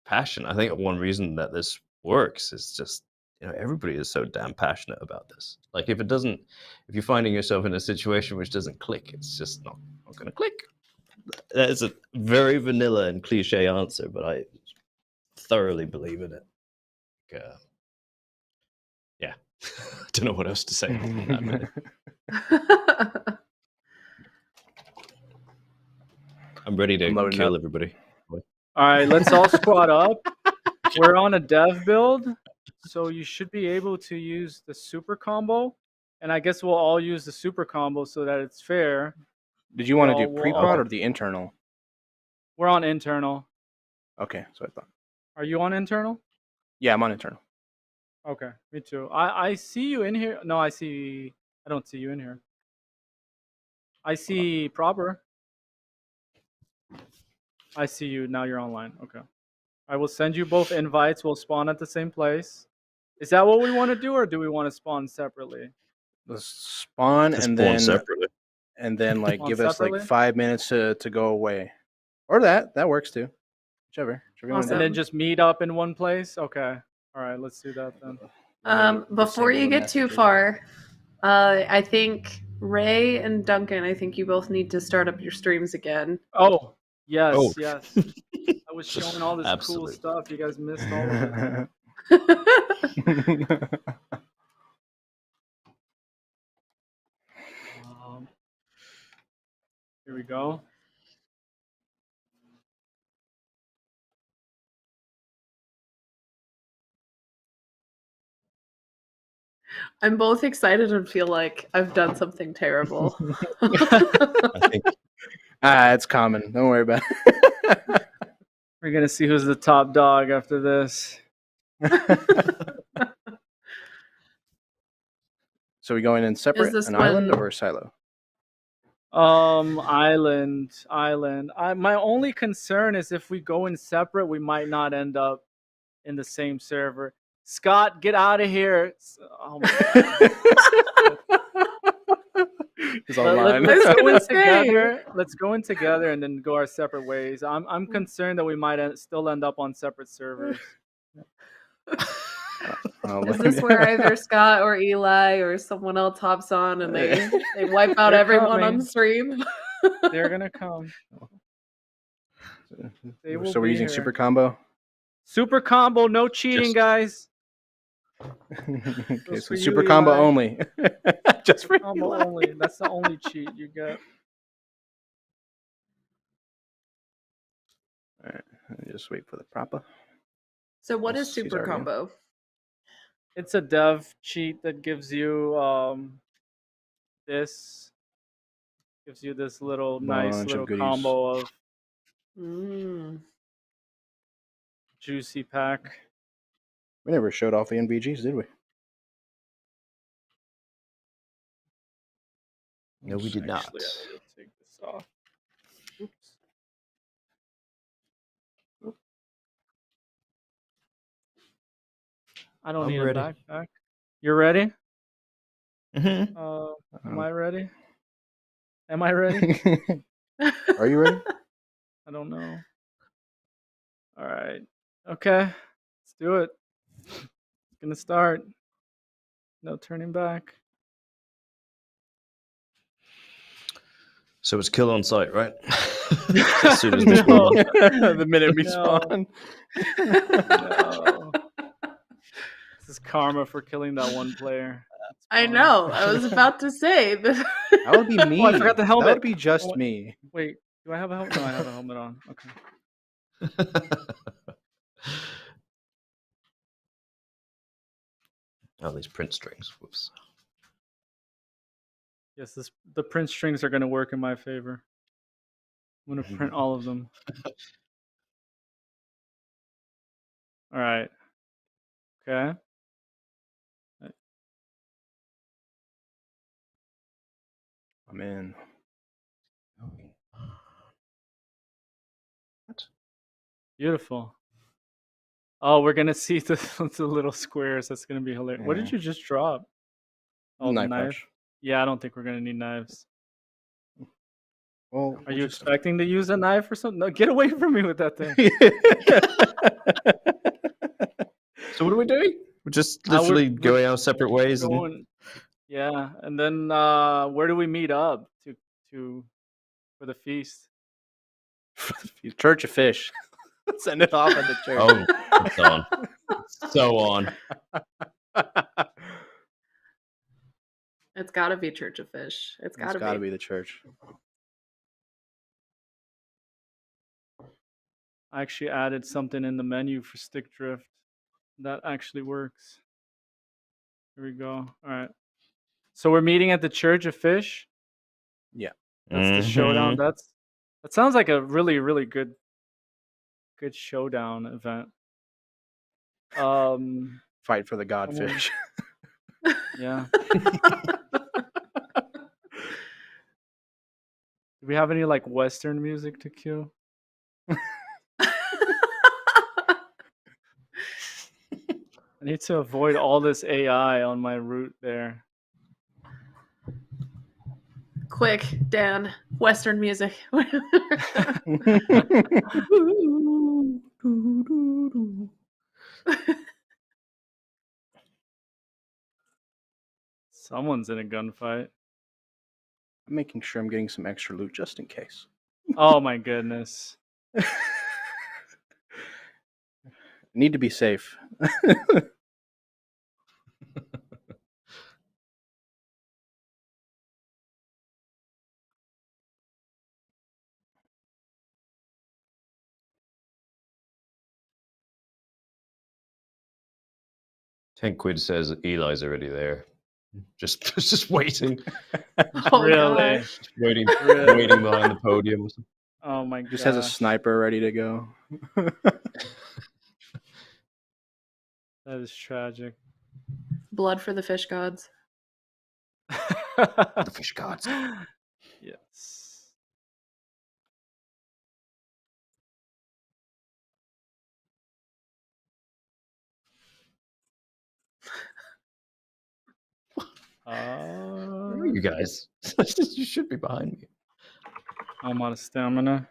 passion. I think one reason that this works is just, everybody is so damn passionate about this. Like, if you're finding yourself in a situation which doesn't click, it's just not going to click. That is a very vanilla and cliche answer, but I thoroughly believe in it. Yeah, I don't know what else to say on that, really. I'm ready to kill everybody. All right, let's all squad up. We're on a dev build, so you should be able to use the super combo. and I guess we'll all use the super combo so that it's fair. Did you want to do We'll pre-prod all- or the internal? We're on internal. Okay, so I thought. Are you on internal? Yeah, I'm on internal. Okay, me too. I see you in here. No, I don't see you in here. I see proper. I see you now. You're online. Okay. I will send you both invites. We'll spawn at the same place. Is that what we want to do, or do we want to spawn separately? Let's spawn Just and spawn then separately. Spawn give us like separately? 5 minutes to go away, or that works too. Whichever you want to And do. then just meet up in one place. Okay. All right. Let's do that then. Before you get too far, I think Ray and Duncan, I think you both need to start up your streams again. Oh, yes, Oh. yes. I was showing all this cool Absolutely. stuff. You guys missed all of it. Here we go. I'm both excited and feel like I've done something terrible. I think It's common. Don't worry about it. We're gonna see who's the top dog after this. So we going in separate, this an island one- or a silo? Island. My only concern is if we go in separate, we might not end up in the same server. Scott, get out of here. Oh my God. He's online. Let's go in gonna say. together. Let's go in together and then go our separate ways. I'm concerned that we might still end up on separate servers. Is this where either Scott or Eli or someone else hops on and they wipe out They're everyone on coming. the stream? They're gonna come. They will So we're be using here. super combo. Super combo, no cheating, Just- guys. Okay, Just so for super you, combo Eli. only. Just for Combo Eli. only. That's the only cheat you get. Alright, just wait for the proper. So what is He's super already in. combo? It's a dev cheat that gives you this little nice Bunch of little goodies. combo of Mm. juicy pack. We never showed off the NVGs, did we? no, we did not. Actually, I will take this off. Oops. I don't I'm need ready. a backpack. You're ready? Mm-hmm. Am I ready? Am I ready? Are you ready? I don't know. All right. Okay. Let's do it. It's gonna start. No turning back. So it's kill on sight, right? As soon as we spawn. The minute we No. spawn. No. This is karma for killing that one player. I know. I was about to say this. That would be me. Oh, I forgot the helmet. That would be just Oh, me. Wait, do I have a helmet? No, I have a helmet on. Okay. Oh, these print strings. Whoops. Yes, the print strings are gonna work in my favor. I'm gonna print all of them. All right. Okay. I'm in. Beautiful. Oh, we're gonna see the little squares. That's gonna be hilarious. What did Yeah. you just drop? Oh, the Knife knife. pouch. Yeah, I don't think we're gonna need knives. Well, Are you expecting to use a knife or something? No, get away from me with that thing. So what are we doing? We're just we're- literally we're going our separate ways. And... Going, yeah, and then where do we meet up to for the feast? Church of Fish. Send it off at the church. Oh, it's on. So on. It's got to be Church of Fish. It's got to be. be the church. I actually added something in the menu for stick drift that actually works. Here we go. All right. So we're meeting at the Church of Fish. Yeah. That's the showdown. That sounds like a really, really good showdown event. Fight for the someone- godfish. Yeah. Do we have any like Western music to cue? I need to avoid all this AI on my route there. Quick, Dan. Western music. Someone's in a gunfight. I'm making sure I'm getting some extra loot just in case. Oh my goodness. Need to be safe. Quid says Eli's already there. Just waiting. Oh, Really? gosh. Just waiting Really? waiting behind the podium. Oh my god. Just has a sniper ready to go. That is tragic. Blood for the fish gods. The fish gods. Yes. Where are you guys? You should be behind me. I'm out of stamina.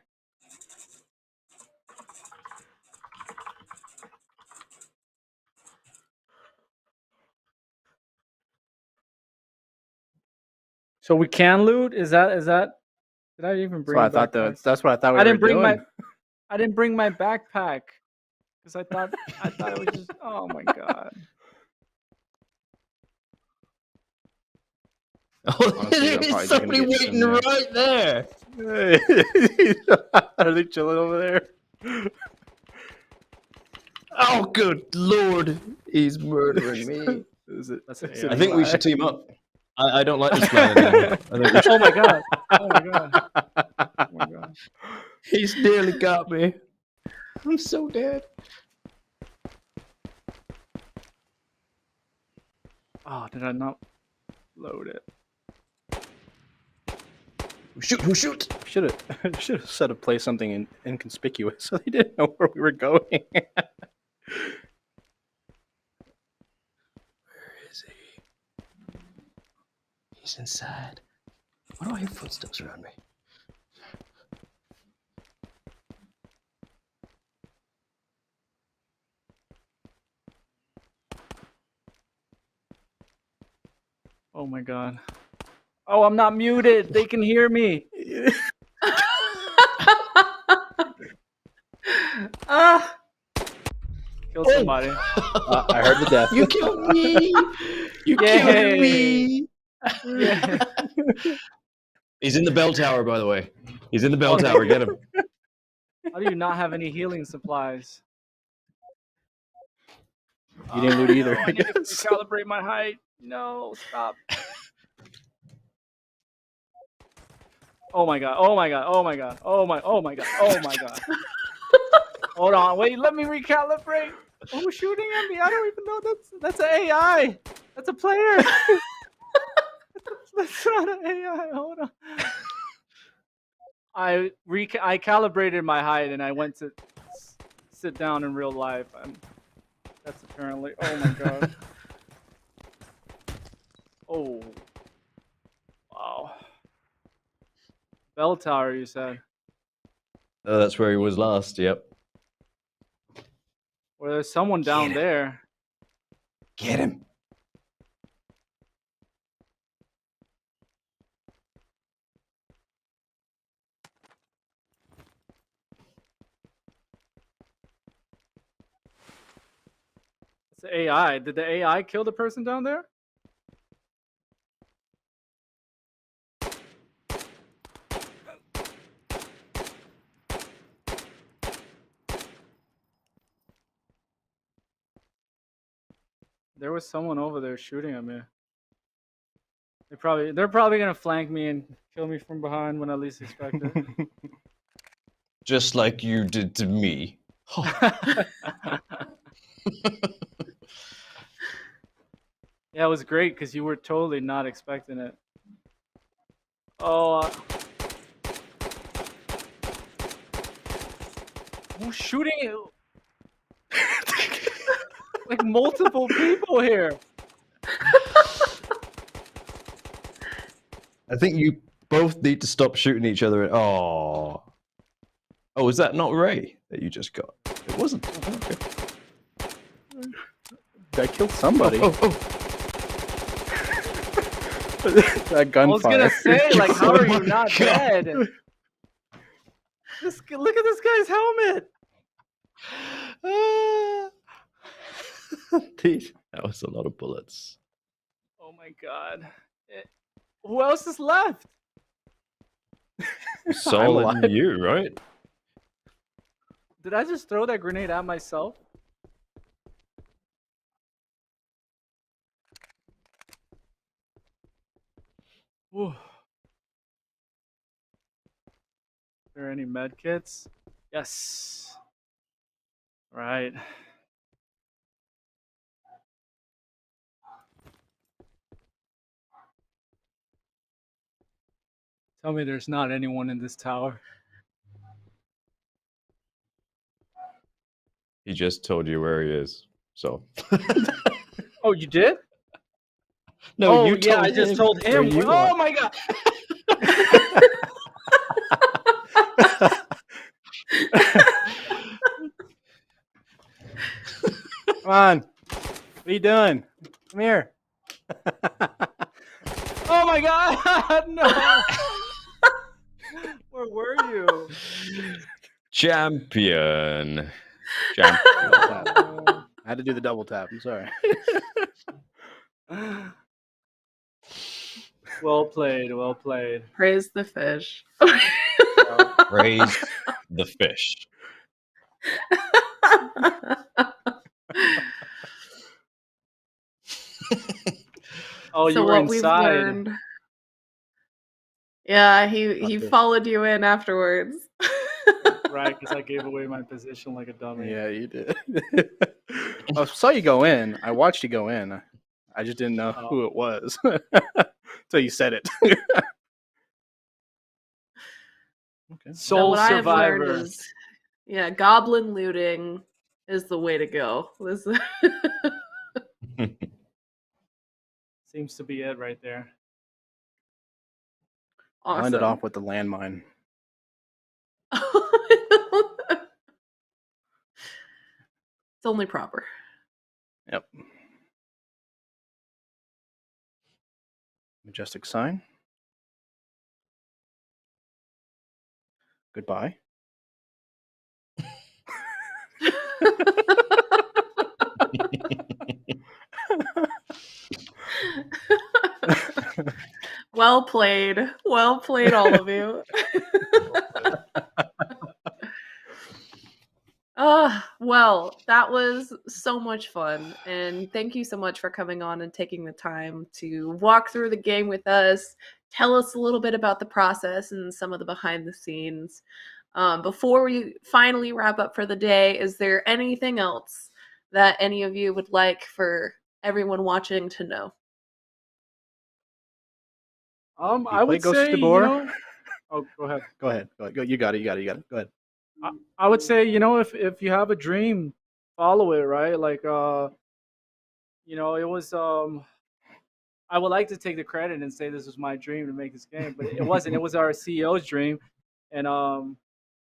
So we can loot? Is that? Did I even bring? That's what I thought. That's what I thought we I were didn't bring doing. I didn't bring my backpack because I thought it was just. Oh my god. Oh, Honestly, I'm there's probably somebody gonna get waiting some, right there. Are they chilling over there? Oh, good lord. He's murdering me. Is it? That's is AI. it I think we Eli? should team up. I don't like this plan anymore. I think we should... Oh my god. Oh my god. Oh my god. He's nearly got me. I'm so dead. Oh, did I not load it? Who shoot? Should have set to play something inconspicuous so they didn't know where we were going. Where is he? He's inside. Why do I hear footsteps around me? Oh my god. Oh, I'm not muted. They can hear me. Ah, Kill somebody. I heard the death. You killed me. You Yay. killed me. Yeah. He's in the bell tower, by the way. He's in the bell tower. Get him. How do you not have any healing supplies? You didn't loot either. No, I need to recalibrate my height. No, stop. Oh my god. Oh my god. Oh my god. Oh my god. Oh my god. Hold on. Wait, let me recalibrate. Who's shooting at me? I don't even know. That's an AI. That's a player. That's not an AI. Hold on. I calibrated my height and I went to sit down in real life. That's apparently. Oh my god. Oh. Wow. Bell tower, you said. Oh, that's where he was last. Yep. Well, there's someone down there. Get him. It's the AI. Did the AI kill the person down there? There was someone over there shooting at me. They're probably gonna flank me and kill me from behind when I least expect it. Just like you did to me. Yeah, it was great because you were totally not expecting it. Oh, who's shooting it? Like multiple people here. I think you both need to stop shooting each other. Oh, is that not Ray that you just got? It wasn't. Okay. I killed somebody. Oh. That gunfire. I was gonna say, like, how are you not God. dead? Look at this guy's helmet. Dude, that was a lot of bullets. Oh my god. Who else is left? Solid and you, right? Did I just throw that grenade at myself? Ooh. Are there any med kits? Yes. Right. Tell me there's not anyone in this tower. He just told you where he is. So. Oh, you did? No, oh, you yeah, told I just him told where him. you Oh are. my god. Come on. What are you doing? Come here. Oh my god. No. Where were you? Champion. I had to do the double tap. I'm sorry. Well played. Well played. Praise the fish. Praise the fish. Oh, you So were what we've inside. learned. Yeah, he followed you in afterwards. Right, because I gave away my position like a dummy. Yeah, you did. I saw you go in. I watched you go in. I just didn't know who it was until you said it. Okay. Soul what I have survivor. learned is, yeah, goblin looting is the way to go. This Seems to be it right there. I awesome. ended off with the landmine. It's only proper. Yep. Majestic sign. Goodbye. Well played. Well played, all of you. Well, that was so much fun. And thank you so much for coming on and taking the time to walk through the game with us. Tell us a little bit about the process and some of the behind the scenes. Before we finally wrap up for the day, is there anything else that any of you would like for everyone watching to know? I would Ghosts of say, Tabor? Oh, go ahead. Go ahead. You got it. Go ahead. I would say, if you have a dream, follow it, right? Like, it was, I would like to take the credit and say this was my dream to make this game, but it wasn't. It was our CEO's dream. And,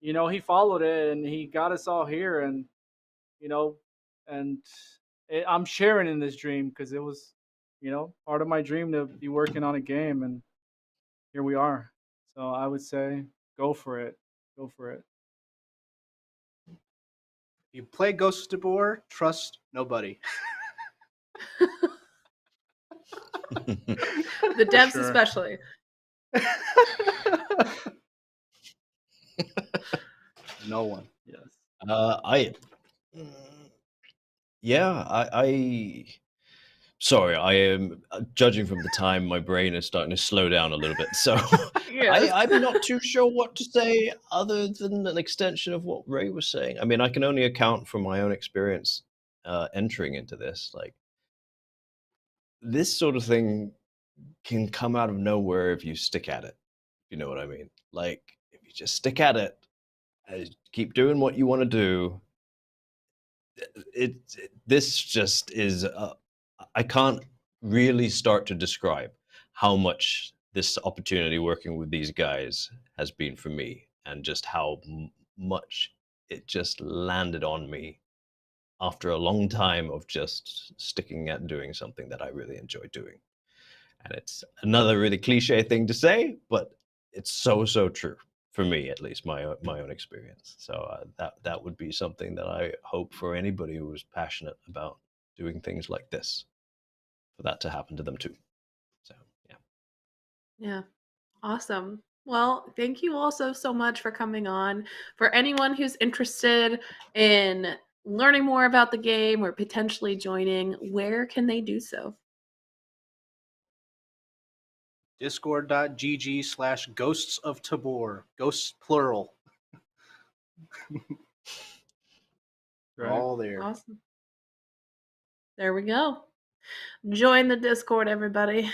he followed it and he got us all here. And, I'm sharing in this dream because it was, part of my dream to be working on a game. And here we are. So I would say, go for it. Go for it. You play Ghosts of Tabor, trust nobody. The devs Sure. especially. No one. Yes. I sorry, I am judging from the time. My brain is starting to slow down a little bit, so Yes. I'm not too sure what to say other than an extension of what Ray was saying. I mean, I can only account for my own experience entering into this. Like, this sort of thing can come out of nowhere if you stick at it. You know what I mean? Like, if you just stick at it, keep doing what you want to do. This just is. I can't really start to describe how much this opportunity working with these guys has been for me, and just how much it just landed on me after a long time of just sticking at doing something that I really enjoy doing. And it's another really cliche thing to say, but it's so true for me, at least my own experience. So that would be something that I hope for anybody who is passionate about doing things like this, for that to happen to them too. So yeah. Yeah. Awesome. Well, thank you all so much for coming on. For anyone who's interested in learning more about the game or potentially joining, where can they do so? Discord.gg/Ghosts of Tabor. Ghosts plural. We're all there. Awesome. There we go. Join the Discord, everybody.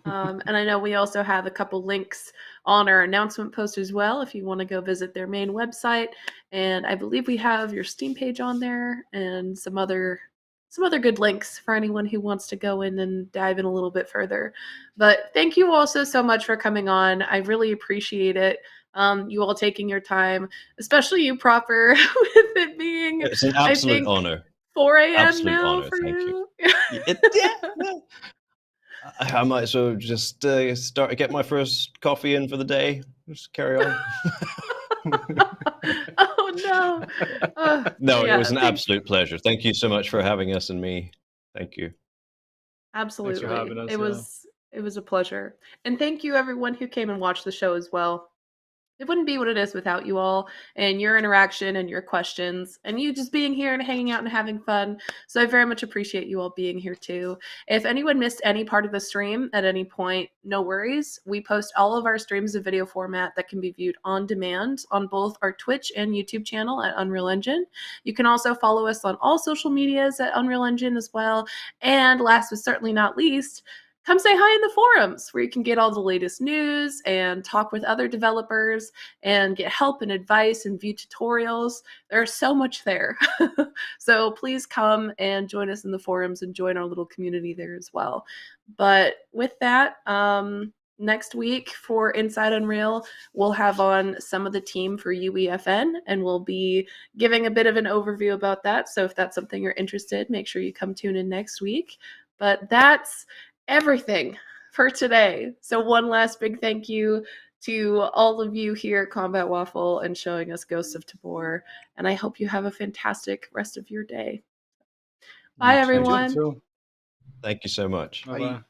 And I know we also have a couple links on our announcement post as well if you want to go visit their main website. And I believe we have your Steam page on there and some other good links for anyone who wants to go in and dive in a little bit further. But thank you also so much for coming on. I really appreciate it. You all taking your time, especially you, Proper, with it being, It's an I absolute think, honor. 4 a.m. Absolute now honor. for Thank you. I might as well just get my first coffee in for the day. Just carry on. Oh no! No, yeah, it was an absolute pleasure. Thank you so much for having us and me. Thank you. Absolutely, Thanks for having us. it was a pleasure, and thank you everyone who came and watched the show as well. It wouldn't be what it is without you all and your interaction and your questions and you just being here and hanging out and having fun. So I very much appreciate you all being here too. If anyone missed any part of the stream at any point, no worries. We post all of our streams in video format that can be viewed on demand on both our Twitch and YouTube channel at Unreal Engine. You can also follow us on all social medias at Unreal Engine as well. And last but certainly not least, come say hi in the forums where you can get all the latest news and talk with other developers and get help and advice and view tutorials. There's so much there. So please come and join us in the forums and join our little community there as well. But with that, next week for Inside Unreal, we'll have on some of the team for UEFN and we'll be giving a bit of an overview about that. So if that's something you're interested, make sure you come tune in next week. But that's everything for today. So one last big thank you to all of you here at Combat Waffle and showing us Ghosts of Tabor. And I hope you have a fantastic rest of your day. Bye, everyone. Thank you so much. Bye-bye.